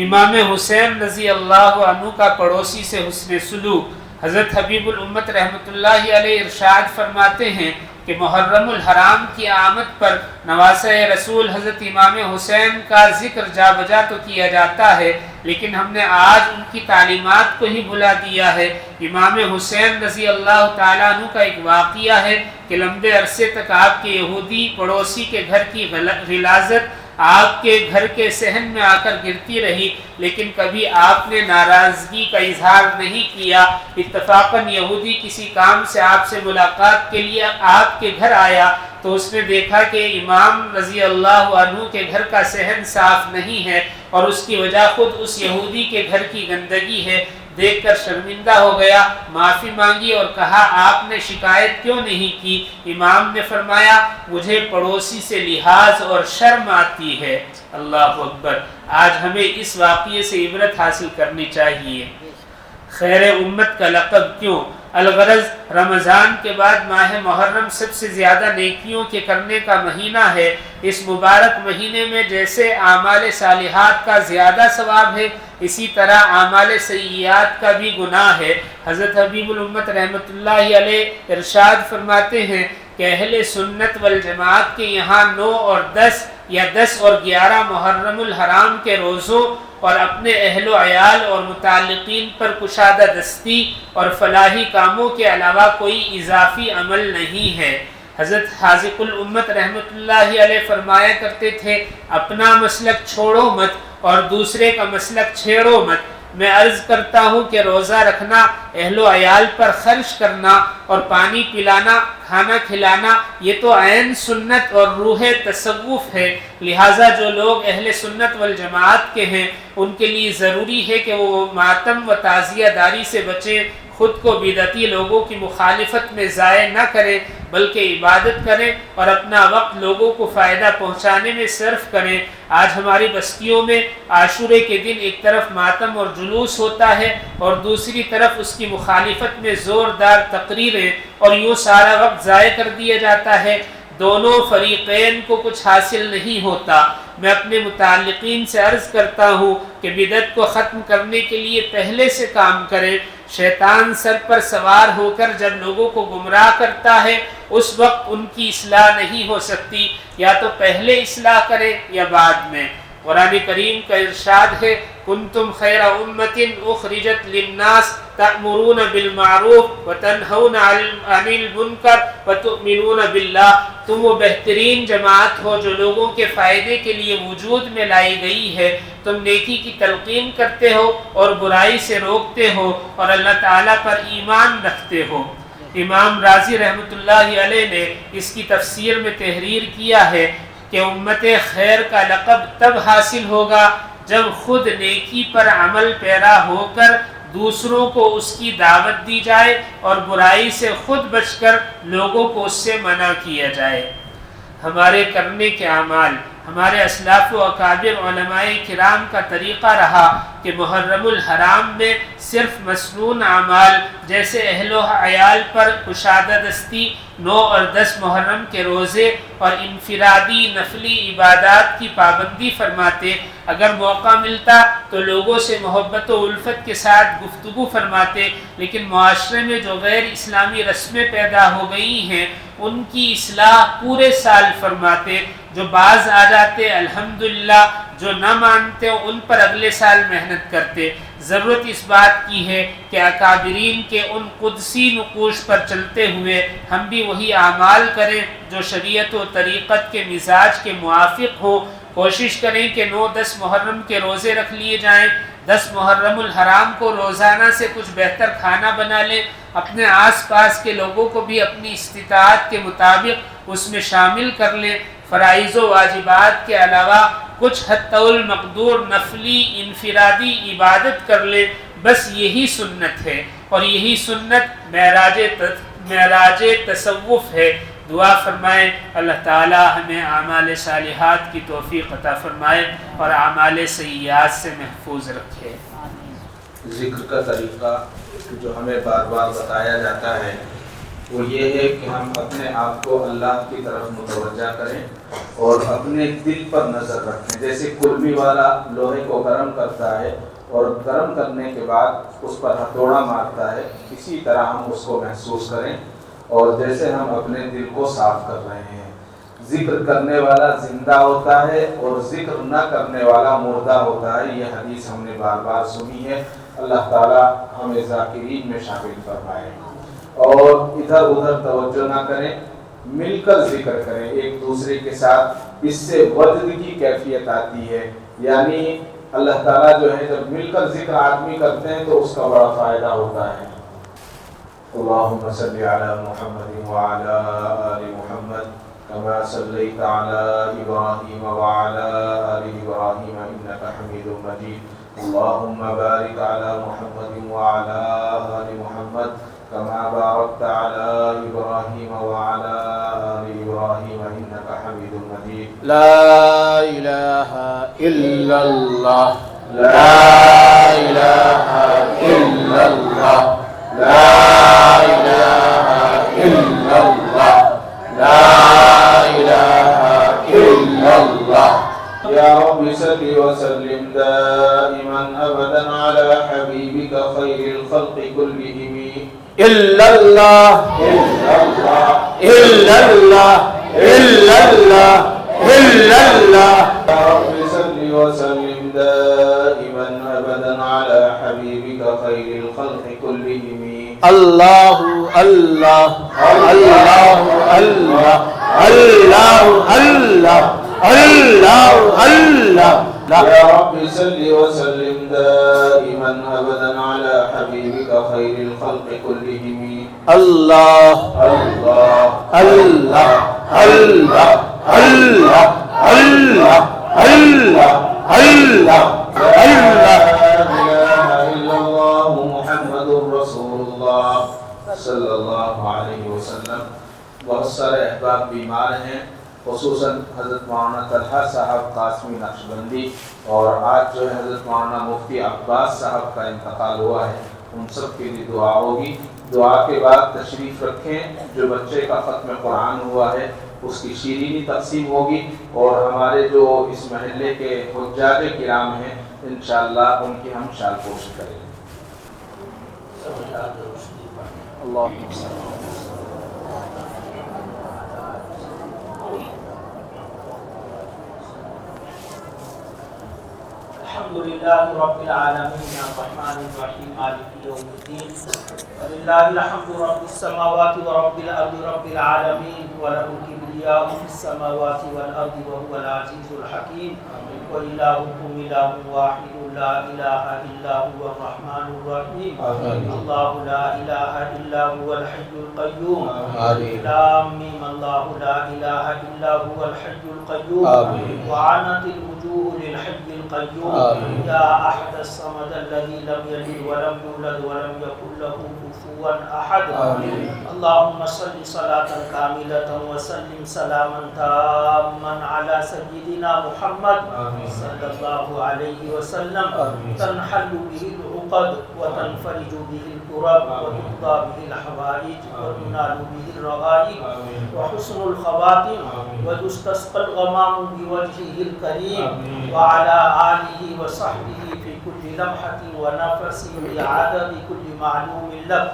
امام حسین رضی اللہ عنہ کا پڑوسی سے حسن سلوک۔ حضرت حبیب الامت رحمۃ اللہ علیہ ارشاد فرماتے ہیں کہ محرم الحرام کی آمد پر نواسہ رسول حضرت امام حسین کا ذکر جا بجا تو کیا جاتا ہے، لیکن ہم نے آج ان کی تعلیمات کو ہی بھلا دیا ہے۔ امام حسین رضی اللہ تعالیٰ عنہ کا ایک واقعہ ہے کہ لمبے عرصے تک آپ کے یہودی پڑوسی کے گھر کی غلاظت آپ کے گھر کے صحن میں آ کر گرتی رہی، لیکن کبھی آپ نے ناراضگی کا اظہار نہیں کیا۔ اتفاقاً یہودی کسی کام سے آپ سے ملاقات کے لیے آپ کے گھر آیا تو اس نے دیکھا کہ امام رضی اللہ عنہ کے گھر کا صحن صاف نہیں ہے اور اس کی وجہ خود اس یہودی کے گھر کی گندگی ہے۔ دیکھ کر شرمندہ ہو گیا، معافی مانگی اور کہا آپ نے شکایت کیوں نہیں کی؟ امام نے فرمایا مجھے پڑوسی سے لحاظ اور شرم آتی ہے۔ اللہ اکبر! آج ہمیں اس واقعے سے عبرت حاصل کرنی چاہیے۔ خیر امت کا لقب کیوں؟ الغرض رمضان کے بعد ماہ محرم سب سے زیادہ نیکیوں کے کرنے کا مہینہ ہے۔ اس مبارک مہینے میں جیسے اعمال صالحات کا زیادہ ثواب ہے، اسی طرح اعمال سیئات کا بھی گناہ ہے۔ حضرت حبیب الامت رحمۃ اللہ علیہ ارشاد فرماتے ہیں کہ اہل سنت والجماعت کے یہاں 9 اور 10 یا 10 اور 11 محرم الحرام کے روزوں اور اپنے اہل و عیال اور متعلقین پر کشادہ دستی اور فلاحی کاموں کے علاوہ کوئی اضافی عمل نہیں ہے۔ حضرت حاذق الامت رحمۃ اللہ علیہ فرمایا کرتے تھے اپنا مسلک چھوڑو مت اور دوسرے کا مسلک چھیڑو مت۔ میں عرض کرتا ہوں کہ روزہ رکھنا، اہل و عیال پر خرچ کرنا اور پانی پلانا، کھانا کھلانا یہ تو عین سنت اور روح تصوف ہے، لہٰذا جو لوگ اہل سنت والجماعت کے ہیں ان کے لیے ضروری ہے کہ وہ ماتم و تعزیہ داری سے بچیں، خود کو بدعتی لوگوں کی مخالفت میں ضائع نہ کریں بلکہ عبادت کریں اور اپنا وقت لوگوں کو فائدہ پہنچانے میں صرف کریں۔ آج ہماری بستیوں میں عاشورے کے دن ایک طرف ماتم اور جلوس ہوتا ہے اور دوسری طرف اس کی مخالفت میں زوردار تقریریں اور یوں سارا وقت ضائع کر دیا جاتا ہے، دونوں فریقین کو کچھ حاصل نہیں ہوتا۔ میں اپنے متعلقین سے عرض کرتا ہوں کہ بدعت کو ختم کرنے کے لیے پہلے سے کام کریں۔ شیطان سر پر سوار ہو کر جب لوگوں کو گمراہ کرتا ہے اس وقت ان کی اصلاح نہیں ہو سکتی، یا تو پہلے اصلاح کرے یا بعد میں۔ قرآن کریم کا ارشاد ہے کنتم خیر امت اخرجت للناس تأمرون بالمعروف وتنہون عن المنکر وتؤمنون باللہ، تم وہ بہترین جماعت ہو جو لوگوں کے فائدے کے لیے وجود میں لائی گئی ہے، تم نیکی کی تلقین کرتے ہو اور برائی سے روکتے ہو اور اللہ تعالیٰ پر ایمان رکھتے ہو۔ امام رازی رحمۃ اللہ علیہ نے اس کی تفسیر میں تحریر کیا ہے کہ امت خیر کا لقب تب حاصل ہوگا جب خود نیکی پر عمل پیرا ہو کر دوسروں کو اس کی دعوت دی جائے اور برائی سے خود بچ کر لوگوں کو اس سے منع کیا جائے۔ ہمارے کرنے کے اعمال، ہمارے اسلاف و اکابر علماء کرام کا طریقہ رہا کہ کہ محرم الحرام میں صرف مسنون اعمال جیسے اہل و عیال پر کشادہ دستی، 9 اور 10 محرم کے روزے اور انفرادی نفلی عبادات کی پابندی فرماتے، اگر موقع ملتا تو لوگوں سے محبت و الفت کے ساتھ گفتگو فرماتے، لیکن معاشرے میں جو غیر اسلامی رسمیں پیدا ہو گئی ہیں ان کی اصلاح پورے سال فرماتے، جو باز آ جاتے الحمدللہ، جو نہ مانتے ان پر اگلے سال محنت کرتے۔ ضرورت اس بات کی ہے کہ اکابرین کے ان قدسی نقوش پر چلتے ہوئے ہم بھی وہی اعمال کریں جو شریعت و طریقت کے مزاج کے موافق ہو۔ کوشش کریں کہ 9-10 محرم کے روزے رکھ لیے جائیں، 10 محرم الحرام کو روزانہ سے کچھ بہتر کھانا بنا لیں، اپنے آس پاس کے لوگوں کو بھی اپنی استطاعت کے مطابق اس میں شامل کر لیں۔ فرائض و واجبات کے علاوہ کچھ حتی المقدور نفلی انفرادی عبادت کر لیں، بس یہی سنت ہے، اور یہی سنت معراج تصوف ہے۔ دعا فرمائیں اللہ تعالی ہمیں اعمال صالحات کی توفیق عطا فرمائے اور اعمال سیئات سے محفوظ رکھے۔ ذکر کا طریقہ جو ہمیں بار بار بتایا جاتا ہے وہ یہ ہے کہ ہم اپنے آپ کو اللہ کی طرف متوجہ کریں اور اپنے دل پر نظر رکھیں۔ جیسے کلبی والا لوہے کو گرم کرتا ہے اور گرم کرنے کے بعد اس پر ہتھوڑا مارتا ہے، اسی طرح ہم اس کو محسوس کریں، اور جیسے ہم اپنے دل کو صاف کر رہے ہیں۔ ذکر کرنے والا زندہ ہوتا ہے اور ذکر نہ کرنے والا مردہ ہوتا ہے، یہ حدیث ہم نے بار بار سنی ہے۔ اللہ تعالی ہمیں ذاکرین میں شامل فرمائے، اور ادھر ادھر توجہ نہ کریں، مل کر ذکر کریں ایک دوسرے کے ساتھ، اس سے وجد کی کیفیت آتی ہے، یعنی اللہ تعالیٰ جو ہے جب مل کر ذکر آدمی کرتے ہیں تو اس کا بڑا فائدہ ہوتا ہے۔ اللہم صلی علی محمد وعلی آل محمد کما صلیت علی ابراہیم وعلی آل ابراہیم انک حمید مجید۔ اللہم بارک علی محمد وعلی آل محمد كما باركت على إبراهيم وعلى آل إبراهيم إنك حميد مجيد۔ لا إله إلا الله، لا إله إلا الله، لا إله إلا الله، لا إله إلا الله۔ يا رب صل وسلم دائما أبدا على حبيبك خير الخلق كلهم۔ إلا الله، إلا الله، إلا الله، إلا الله، إلا الله۔ يا رب صل وسلم دائما أبدا على حبيبك خير الخلق كلهم۔ الله الله الله الله الله الله الله الله۔ يا رب صل وسلم دائما أبدا على حبيبك خير الخلق كلهم۔ الله الله الله الله الله الله الله الله لا إله إلا الله محمد رسول الله صلی اللہ علیہ وسلم۔ بہت سارے احباب بیمار ہیں، خصوصاً حضرت مولانا طلحہ صاحب قاسمی نقشبندی، اور آج جو ہے حضرت مولانا مفتی عباس صاحب کا انتقال ہوا ہے، ان سب کے لیے دعا ہوگی۔ دعا کے بعد تشریف رکھیں، جو بچے کا ختم قرآن ہوا ہے اس کی شیرینی تقسیم ہوگی، اور ہمارے جو اس محلے کے حجاج کرام ہیں انشاءاللہ ان کی ہم شال پوشی کریں گے۔ اللهم صل الحمد لله رب العالمين الرحمن الرحيم مالك يوم الدين ولله الحمد رب السماوات ورب الأرض رب العالمين وله الكبرياء في السماوات والأرض وهو العزيز الحكيم وإلهكم إله واحد لا إله إلا هو الرحمن الرحيم الله لا إله إلا هو الحي القيوم آمين الله لا إله إلا هو الحي القيوم وعنت الوجوه الحي القيوم يا أحد الصمد الذي لم يلد ولم يولد ولم يكن له كفوا أحد اللهم صل صلاة كاملة وسلم سلاما تاما على سيدنا محمد صلى الله عليه وسلم تنحل به العقد وتنفرج به الكرب وتقضى به الحوائج وتنال به الرغائب وحسن الخواتم وتستسقى الغمام بوجهه الكريم وعلى آله وصحبه في كل لمحة ونفس بعدد كل معلوم لك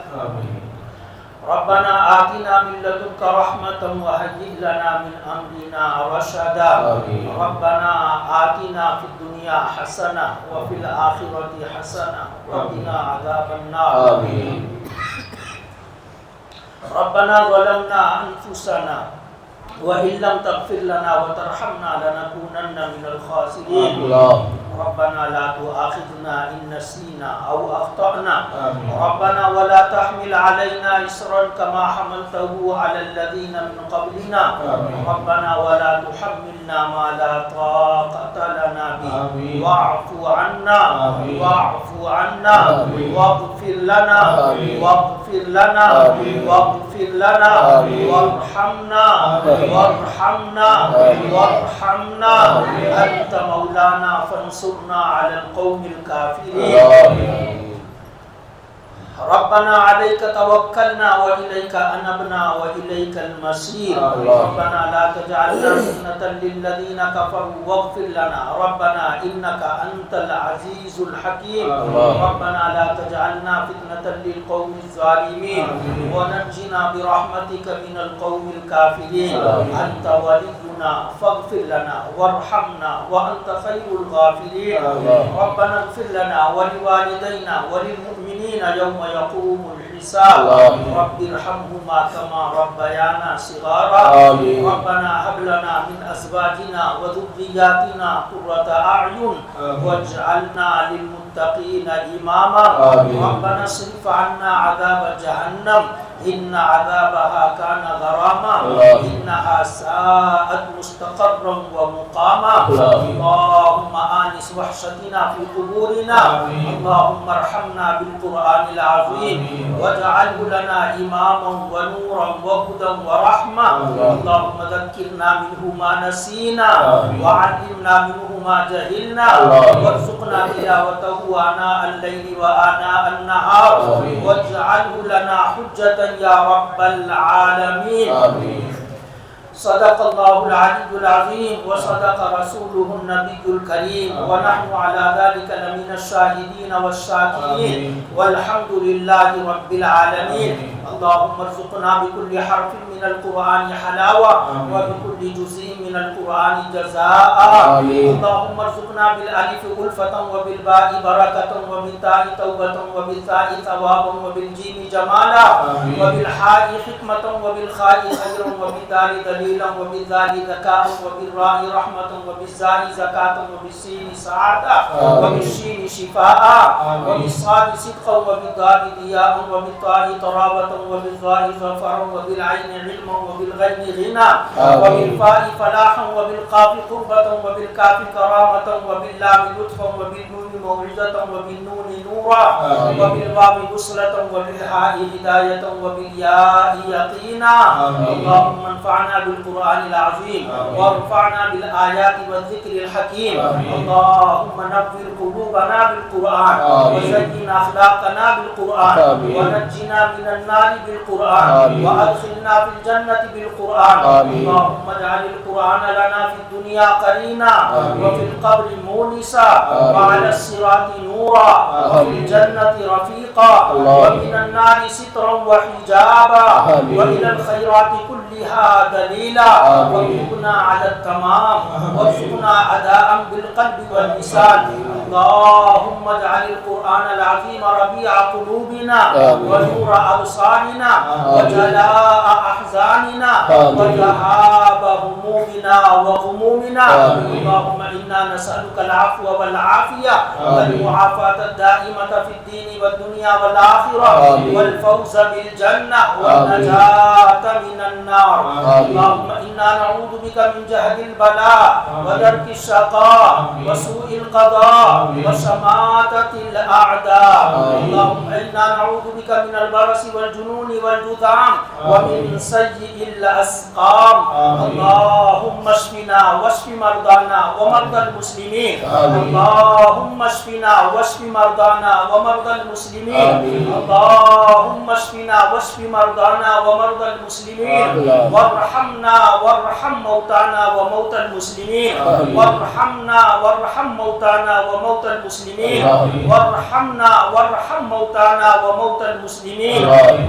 ربنا آتنا من لدنك رحمة وهيئ لنا من أمرنا رشدا ربنا آتنا في الدنيا حسنة وفي الآخرة حسنة وقنا عذاب النار ربنا ظلمنا أنفسنا وإن لم تغفر لنا وترحمنا لنكونن من الخاسرين ربنا لا تؤاخذنا إن نسينا أو أخطأنا ربنا ولا تحمل علينا إصرا كما حملته على الذين من قبلنا ربنا ولا تحملنا ما لا طاقة لنا به واعف عنا واعف عنا واغفر لنا واغفر لنا واغفر لنا وارحمنا وارحمنا وارحمنا أنت مولانا فانصرنا على القوم الكافرين ربنا عليك توكلنا وإليك أنبنا وإليك المصير ربنا لا تجعلنا فتنة للذين كفروا واغفر لنا ربنا إنك أنت العزيز الحكيم ربنا لا تجعلنا فتنة للقوم الظالمين ونجنا برحمتك من القوم الكافرين أنت ولينا فاغفر لنا وارحمنا وأنت خير الغافرين ربنا اغفر لنا ولوالدينا وللمؤمنين يوم يقوم الحساب رب ارحمهما كما ربيانا صغارا ربنا هب لنا من أزواجنا وذرياتنا قرة أعين واجعلنا للمتقين إماما ربنا اصرف عنا عذاب جهنم إن عذابها كان غراما إنها ساءت مستقرا ومقاما اللهم آنس وحشتنا في قبورنا اللهم ارحمنا بالقرآن العظيم واجعله لنا إماما ونورا وهدى ورحمة اللهم ذكرنا منه ما نسينا وعلمنا منه ما جهلنا وارزقنا تلاوته آناء الليل وآناء النهار واجعله لنا حجة يا رب العالمين صدق الله العلي العظيم وصدق رسوله النبي الكريم ونحن على ذلك لمن الشاهدين والشاكرين والحمد لله رب العالمين اللهم ارزقنا بكل حرف من القرآن حلاوة وبكل جزء من القرآن جزاء اللهم ارزقنا بالألف ألفة وبالباء بركة وبالتاء توبة وبالثاء ثوابا وبالجيم جمالا وبالحاء حكمة وبالخاء خيرا وبالدال دليلا وبالذال ذكاء وبالراء رحمة وبالزاء زكاة وبالسين سعادة وبالشين شفاء وبالصاد صدقا وبالضاد ضياء وبالطاء طرابة وبالظاء ظفرا وبالعين علما وبالغين غنى وبالفاء فلاحا وبالقاف قربة وبالكاف كرامة وباللام لطفا وبالنون موعظة وبالنون نورا وبالواو بصرة وبالهاء هداية وبالياء يقينا اللهم انفعنا بالقرآن العظيم وارفعنا بالآيات والذكر الحكيم اللهم نور قلوبنا بالقرآن وزين أخلاقنا بالقرآن ونجنا من النار بالقرآن وأدخلنا في الجنة بالقرآن اللهم اجعل القرآن لنا في الدنيا قرينا وفي القبر مونسا وعلى الصراط نورا وفي الجنة رفيقا ومن النار سترا وحجابا وإلى الخيرات كلها دليلا وارزقنا على التمام وارزقنا أداء بالقلب واللسان اللهم اجعل القرآن العظيم ربيع قلوبنا ونور أبصارنا وجلاء أحزاننا وذهاب همومنا همومنا وغمومنا اللهم إنا نسألك العفو والعافية والمعافاة الدائمة في الدين والدنيا والآخرة والفوز بالجنة والنجاة من النار اللهم إنا نعوذ بك من جهد البلاء ودرك الشقاء وسوء القضاء وشماتة الأعداء اللهم إنا نعوذ بك من البرص والجنون والجذام ومن سيء الأسقام اللهم اشفنا واشف مرضانا ومرضى المسلمين اللهم اشفنا واشف مرضانا ومرضى المسلمين اللهم اشفنا واشف مرضانا ومرضى المسلمين وارحمنا وارحم موتانا وموتى المسلمين وارحمنا وارحم موتانا وموتى المسلمين وارحمنا وارحم موتانا وموتى المسلمين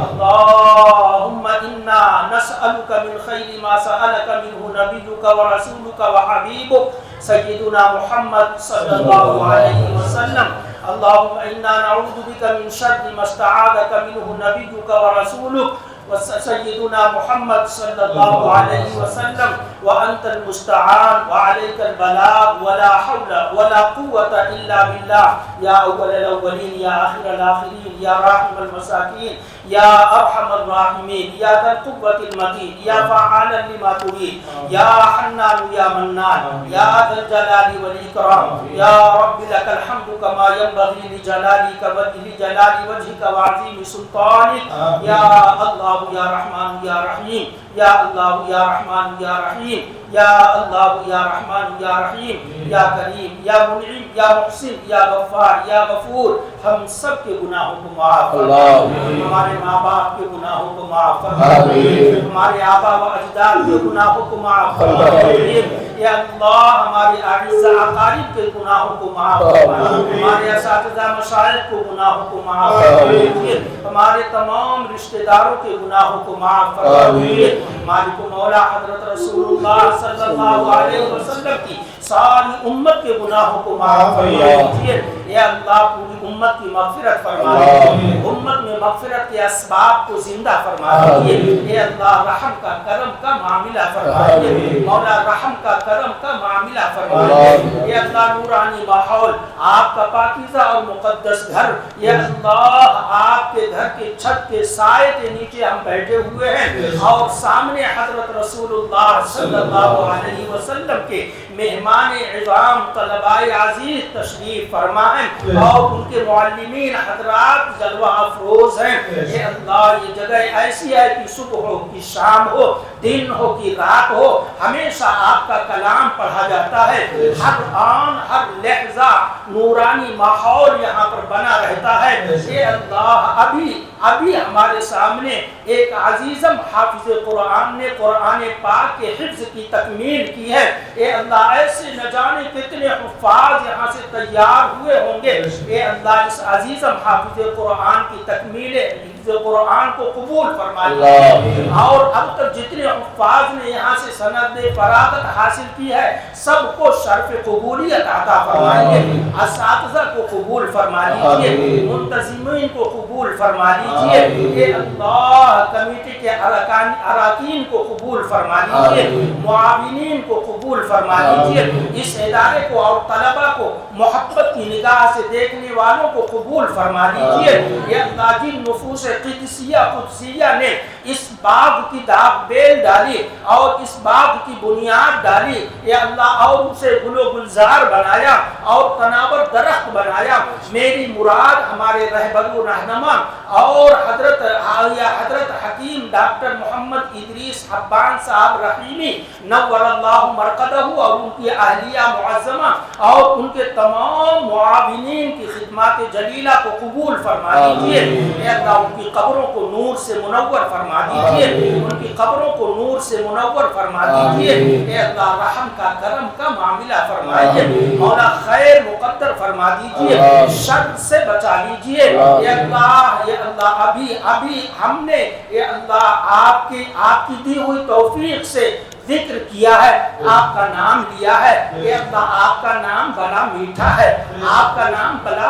اللهم إنا نسألك من خير ما سألك منه نبيك ورسولك وحبيبك سيدنا محمد صلى الله عليه وسلم اللهم إنا نعوذ بك من شر ما استعاذك منه نبيك ورسولك وسيدنا محمد صلى الله عليه وسلم وأنت المستعان وعليك البلاغ ولا حول ولا قوة إلا بالله يا أول الأولين يا آخر الآخرين يا راحم المساكين يا أرحم الراحمين يا ذا القوة المتين يا فعالا لما تريد يا حنان يا منان يا ذا الجلال والإكرام يا رب لك الحمد كما ينبغي لجلال وجهك وعظيم سلطانك يا الله يا رحمن يا رحيم يا الله يا رحمن يا رحيم يا الله يا رحمن يا رحيم يا کریم یا منعم یا محسن یا غفار یا غفور ہم سب کے گناہوں کو معاف فرما ہمارے ماں باپ کے گناہوں کو معاف فرما ہمارے آبا و اجداد کے گناہوں کو معاف فرما یا اللہ ہمارے اعزاء اقارب کے گناہوں کو معاف فرما ہمارے اساتذہ مشائخ کو گناہوں کو معاف فرما ہمارے تمام رشتہ داروں کے گناہوں کو معاف فرما مالک و مولا حضرت رسول اللہ صلی اللہ علیہ وسلم کی ساری امت کے گناہوں کو معاف فرما دیجیے اے اللہ پوری امت کی مغفرت فرما دیجیے امت میں مغفرت کے اسباب کو زندہ فرما دیجیے اے اللہ رحم کا کرم کا معاملہ فرما دیجیے مولا رحم کا کرم کا معاملہ فرما دیجیے اے اللہ نورانی ماحول آپ کا پاکیزہ اور مقدس گھر اے اللہ آپ کے گھر کے چھت کے سائے کے نیچے ہم بیٹھے ہوئے ہیں اور سامنے حضرت رسول اللہ صلی اللہ علیہ وسلم کے مہمان عظام طلباء عزیز تشریف فرما ہیں اور ان کے معلمین حضرات جلوہ افروز ہیں اے اللہ یہ جگہ ایسی ہے کہ صبح ہو کہ شام ہو دن ہو کہ رات ہو ہمیشہ آپ کا کلام پڑھا جاتا ہے ہر آن ہر لحظہ نورانی ماحول یہاں پر بنا رہتا ہے اے اللہ ابھی ہمارے سامنے ایک عزیزم حافظ قرآن نے قرآن پاک کے حفظ کی تکمیل کی ہے اے اللہ ایسے نہ جانے کتنے حفاظ یہاں سے تیار ہوئے ہوں گے اے اللہ اس عزیزم حافظ قرآن کی تکمیل حفظ قرآن کو قبول فرما لیجیے اور اب تک جتنے حفاظ نے یہاں سے سند فراغت حاصل کی ہے سب کو شرف قبولیت عطا فرمائیے اساتذہ کو قبول فرما لیجیے منتظمین کو قبول فرما لیجیے اے اللہ کمیٹی کے اراکین کو قبول فرما لیجیے معاونین کو قبول فرما لیجیے اس ادارے کو اور طلبہ کو محبت کی نگاہ سے دیکھنے والوں کو قبول فرما لیجیے اے اللہ جن نفوس قدسیہ نے اس باغ کی داغ بیل ڈالی اور اس باغ کی بنیاد ڈالی اے اللہ اور اسے گل و گلزار بنایا اور تناور درخت بنایا میری مراد ہمارے رہبر و رہنما اور حضرت حکیم ڈاکٹر محمد ادریس حبان صاحب رحیمی نور اللہ مرقدہ اور ان کی اہلیہ معظمہ اور ان کے تمام معاونین کی خدمات جلیلہ کو قبول فرما دیجیے اے اللہ ان کی قبروں کو نور سے منور فرما دیجیے ان کی قبروں کو نور سے منور فرما دیجیے اے اللہ رحم کا کرم کا معاملہ فرمائیے مولا خیر مقدر فرما دیجیے شر سے بچا لیجیے اے اللہ ابھی ہم نے اے اللہ آپ کی دی ہوئی توفیق سے ذکر کیا ہے، آپ کا نام لیا ہے، اے اللہ آپ کا نام بڑا میٹھا ہے، آپ کا نام بڑا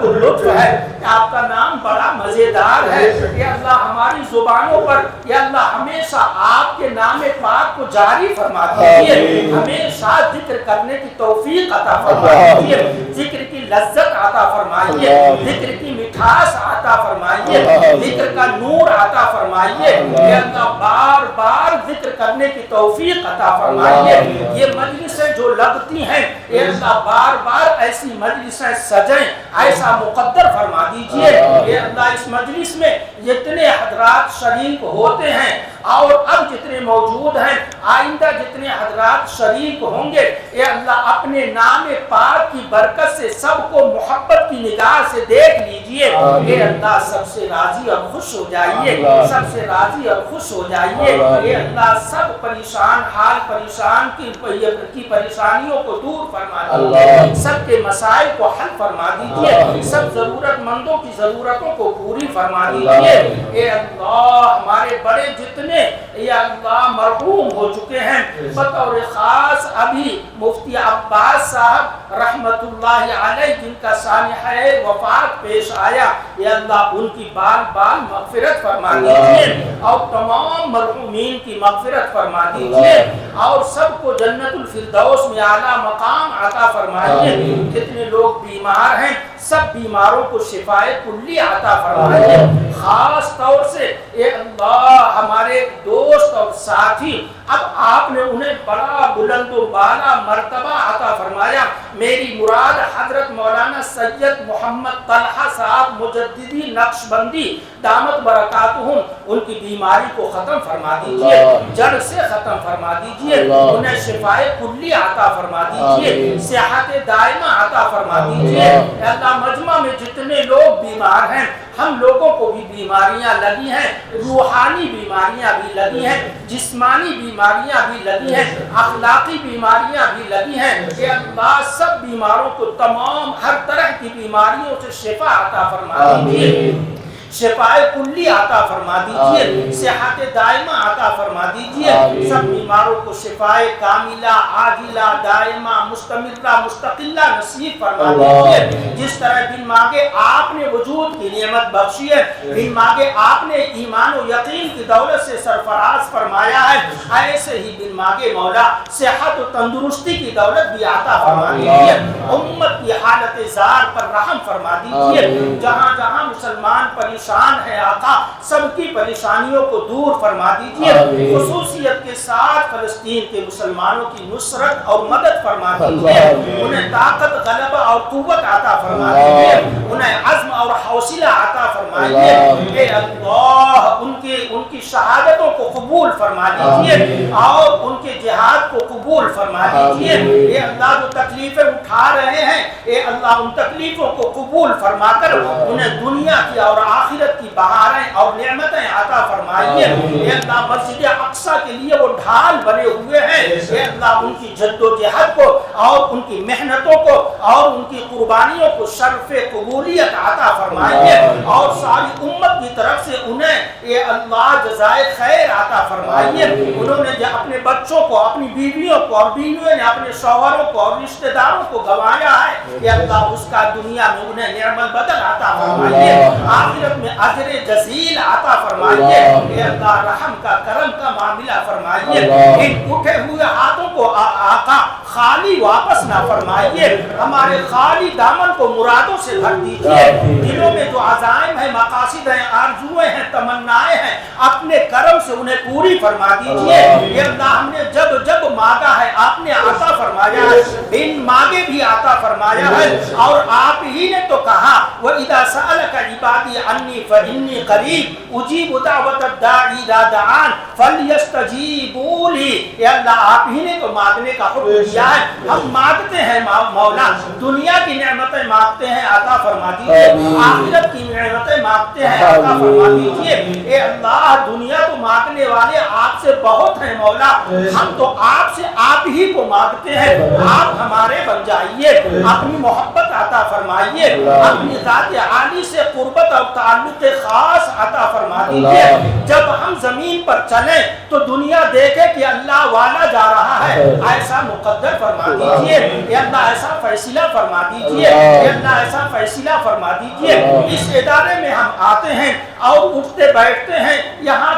لطف ہے، آپ کا نام بڑا مزیدار ہے، اے اللہ ہماری زبانوں پر اے اللہ ہمیشہ آپ کے نام پاک کو جاری فرما دیجیے، ہمیشہ ذکر کرنے کی توفیق عطا فرمائیے، ذکر کی لذت عطا فرمائیے، ذکر کی مٹھاس عطا فرمائیے، ذکر کا نور عطا فرمائیے، اے اللہ بار بار ذکر کرنے کی توفیق عطا فرمائیے، یہ مجلسیں جو لگتی ہیں اے اللہ بار بار ایسی مجلسیں سجائیں، ایسا مقدر فرما دیجئے، اے اللہ اس مجلس میں جتنے حضرات شریک ہوتے ہیں اور اب جتنے موجود ہیں، آئندہ جتنے حضرات شریک ہوں گے، اے اللہ اپنے نام پاک کی برکت سے سب کو محبت کی نگاہ سے دیکھ لیجئے، اے اللہ سب سے راضی اور خوش ہو جائیے، سب سے راضی اور خوش ہو جائیے، اے اللہ سب پریشان حال پریشان کی پریشانیوں کو دور فرما دیجئے، سب کے مسائل کو حل فرما دیجئے، سب ضرورت مندوں کی ضرورتوں کو پوری فرما دیجئے، اے اللہ ہمارے بڑے جتنے یا اللہ مرحوم ہو چکے ہیں، بطور خاص ابھی مفتی عباس صاحب رحمت اللہ علیہ جن کا سانحہ وفات پیش آیا، یا اللہ ان کی بال بال مغفرت فرما دیجئے اور تمام مرحومین کی مغفرت فرما دیجئے اور سب کو جنت الفردوس میں اعلیٰ مقام عطا فرمائیے، جتنے لوگ بیمار ہیں سب بیماروں کو شفائے کلی عطا فرمائیے، خاص طور سے اے اللہ ہمارے دوست اور ساتھی اب آپ نے انہیں بڑا بلند و بالا مرتبہ عطا فرمایا، میری مراد حضرت مولانا سید محمد طلحہ صاحب مجددی نقشبندی دامت برکاتہم، ان کی بیماری کو ختم فرما دیجئے، جڑ سے ختم فرما دیجئے، انہیں شفائے کلی عطا فرما دیجئے، صحت دائمہ عطا فرما دیجئے، اللہ مجمع میں جتنے لوگ بیمار ہیں ہم لوگوں کو بھی بیماریاں لگی ہیں، روحانی بیماریاں بھی لگی ہیں، جسمانی بیماریاں بھی لگی ہیں، اخلاقی بیماریاں بھی لگی ہیں، کہ اللہ سب بیماروں کو تمام ہر طرح کی بیماریوں سے شفا عطا فرما دیجئے، شفائے کلی عطا فرما دیجئے، صحت دائمہ عطا فرما دیجئے، سب بیماروں کو شفائے کاملہ عاجلہ دائمہ مستمرہ مستقلہ نصیب فرما دیجئے، جس طرح بن مانگے آپ نے وجود کی نعمت بخشی ہے، بن مانگے آپ نے ایمان و یقین کی دولت سے سرفراز فرمایا ہے، ایسے ہی بن مانگے مولا صحت و تندرستی کی دولت بھی عطا فرما دیجئے، امت کی حالت زار پر رحم فرما دیجئے، جہاں جہاں مسلمان پریشان ہے آقا سب کی پریشانیوں کو دور فرما دیجئے، خصوصیت کے ساتھ فلسطین کے مسلمانوں کی نصرت اور مدد فرما دیجئے، انہیں طاقت غلبہ اور قوت عطا فرما دیجئے، انہیں عزم اور حوصلہ عطا فرمائیے، اے اللہ ان کی شہادتوں کو قبول فرما دیجئے اور ان کے جہاد کو قبول فرما دیجئے، اے اللہ جو تکلیفیں اٹھا رہے ہیں اے اللہ ان تکلیفوں کو قبول فرما کر انہیں دنیا کی اور آخرت کی بہاریں اور نعمتیں عطا فرمائیے، اے اللہ مسجد اقصی کے لیے وہ ڈھال بنے ہوئے ہیں، اے اللہ ان کی جد و جہد کو اور ان کی محنتوں کو اور ان کی قربانیوں کو شرف قبولیت عطا فرمائیے اور ساری امت کی طرف سے انہیں اے اللہ جزائے خیر عطا فرمائیے، انہوں نے جو اپنے بچوں کو اپنی بیویوں کو اور بیویوں نے اپنے شوہروں کو اور رشتہ داروں کو گنوایا ہے، اے اللہ اس کا دنیا میں انہیں نعم البدل عطا فرمائیے، آخرت میں اجر جزیل عطا فرمائیے، اے اللہ رحم کا کرم کا معاملہ فرمائیے، ان اٹھے ہوئے ہاتھوں کو آقا خالی واپس نہ فرمائیے، ہمارے خالی دامن کو مرادوں سے بھر دیجیے، دلوں میں جو عزائم ہیں مقاصد ہیں آرزویں ہیں تمنائیں ہیں اپنے کرم سے انہیں پوری فرما دیجیے، اے اللہ ہم نے جب جب مانگا ہے آپ نے عطا فرمایا ہے، بن مانگے بھی عطا فرمایا ہے، اور آپ ہی نے تو کہا وَإِذَا سَأَلَكَ عِبَادِي عَنِّي فَإِنِّي قَرِيبٌ أُجِيبُ دَعْوَةَ الدَّاعِ إِذَا دَعَانِ فَلْيَسْتَجِيبُوا لِي، اے اللہ آپ ہی نے تو مانگنے کا حکم دیا جائے. ہم مانگتے ہیں مولا دنیا کی نعمتیں مانگتے ہیں عطا فرما دیجیے, آخرت کی نعمتیں مانگتے ہیں عطا فرما دیجیے. اے اللہ دنیا تو مانگنے والے آپ سے بہت ہیں مولا, ہم تو آپ سے آپ ہی کو مانگتے ہیں. آپ ہمارے بن جائیے, اپنی محبت عطا فرمائیے, اپنی ذات عالی سے قربت اور تعلق خاص عطا فرما دیجیے. جب ہم زمین پر چلیں تو دنیا دیکھے کہ اللہ والا جا رہا ہے, ایسا مقدر فرما دیجیے. اے اللہ ایسا فیصلہ فرما دیجیے, اے اللہ ایسا فیصلہ فرما دیجیے. اس ادارے میں ہم آتے ہیں اور اٹھتے بیٹھتے ہیں, یہاں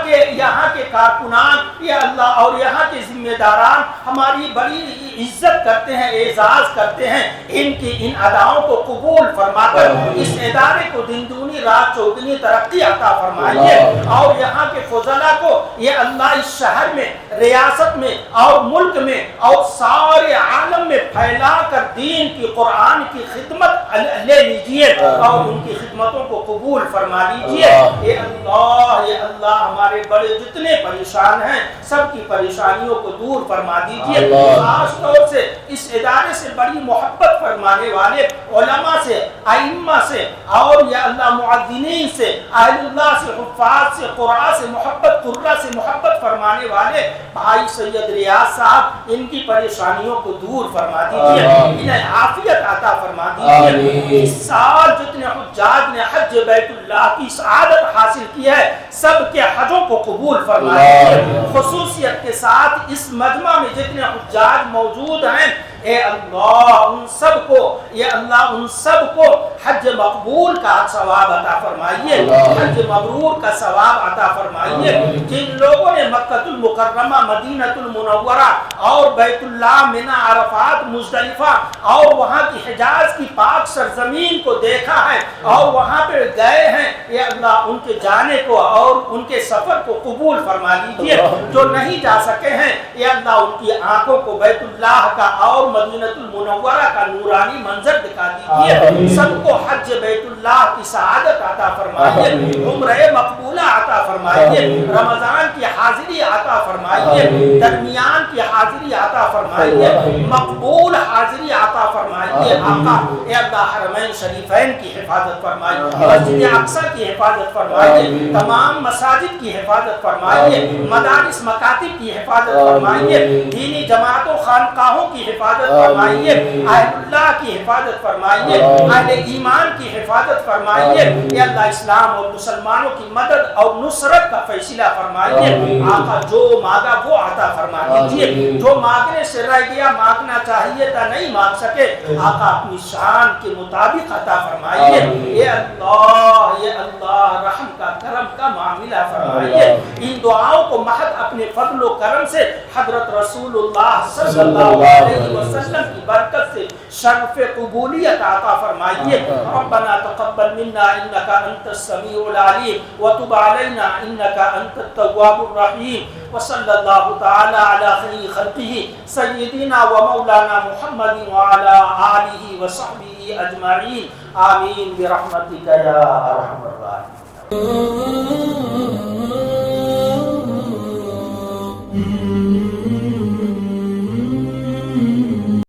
کے کارکنان یا اللہ اور یہاں کے ذمہ داران ہماری بڑی عزت کرتے ہیں, اعزاز کرتے ہیں. ان کی ان اداؤں کو قبول فرما کر اس ادارے کو دن دونی رات چوگنی ترقی عطا فرمائیے. اور یہاں کے فضلاء کو یہ اللہ اس شہر میں, ریاست میں اور ملک میں اور سارے عالم میں پھیلا کر دین کی قرآن کی خدمت لے لیجیے اور ان کی خدمتوں کو قبول فرما لیجیے. اے اللہ ہمارے بڑے جتنے پریشان ہیں سب کی پریشانیوں کو دور فرما دیجیے. خاص طور سے اس ادارے سے بڑی محبت فرمانے والے علماء سے, ائمہ سے اور یا اللہ معذنین سے, اہل اللہ سے, حفاظ سے, قرآن سے محبت, قرہ سے محبت فرمانے والے بھائی سید ریاض صاحب, ان کی پریشانیوں کو دور فرما دیجیے, انہیں عافیت عطا فرما دیجیے. اس سال جتنے حجاج نے حج بیت اللہ کی سعادت حاصل کی ہے سب کے حجوں کو قبول فرما دیجیے. خصوصیت کے ساتھ اس مجمع میں جتنے حجاج موجود ہیں اے اللہ ان سب کو, یا اللہ ان سب کو حج مقبول کا ثواب عطا فرمائیے, حج مبرور کا ثواب عطا فرمائیے. جن لوگوں نے مکہ المکرمہ, مدینہ المنورہ اور بیت اللہ, منی, عرفات, مزدلفہ اور وہاں کی حجاز کی پاک سرزمین کو دیکھا ہے اور وہاں پہ گئے ہیں, اے اللہ ان کے جانے کو اور ان کے سفر کو قبول فرما لیجیے. جو نہیں جا سکے ہیں اے اللہ ان کی آنکھوں کو بیت اللہ کا اور مدینہ المنورہ کا نورانی منظر دکھا دیجیے. سب کو حج بیت اللہ کی سعادت عطا فرمائیے, عمرہ مقبولہ عطا فرمائیے, رمضان کی حاضری عطا فرمائیے, درمیان کی حاضری عطا فرمائیے, مقبول حاضری عطا فرمائیے. آقا اے اللہ حرمین شریفین کی حفاظت فرمائیے, مسجد اقصی کی حفاظت فرمائیے, تمام مساجد کی حفاظت فرمائیے, مدارس مکاتب کی حفاظت فرمائیے, دینی جماعتوں خانقاہوں کی حفاظت فرمائیے, اہل اللہ کی حفاظت فرمائیے, اہل ایمان کی حفاظت فرمائیے. اے اللہ اسلام اور مسلمانوں کی مدد اور نصرت کا فیصلہ فرمائیے. آقا جو مانگا وہ عطا فرما دیجیے, جو مانگنے سے رہ گیا, مانگنا چاہیے تھا نہیں مانگ سکے, آقا اپنی شان کے مطابق عطا فرمائیے. اے اللہ رحم کا, کرم کا معاملہ فرمائیے. ان دعاؤں کو محض اپنے فضل و کرم سے حضرت رسول اللہ صلی اللہ علیہ وسلم کی برکت سے شرف قبولیت عطا فرمائیے. ربنا تقبل منا انك انت السميع العليم وتب علينا انك انت التواب الرحيم. وصلى الله تعالى على خير خلقه سيدنا ومولانا محمد وعلى آله وصحبه اجمعين. آمين برحمتك يا ارحم الراحمين.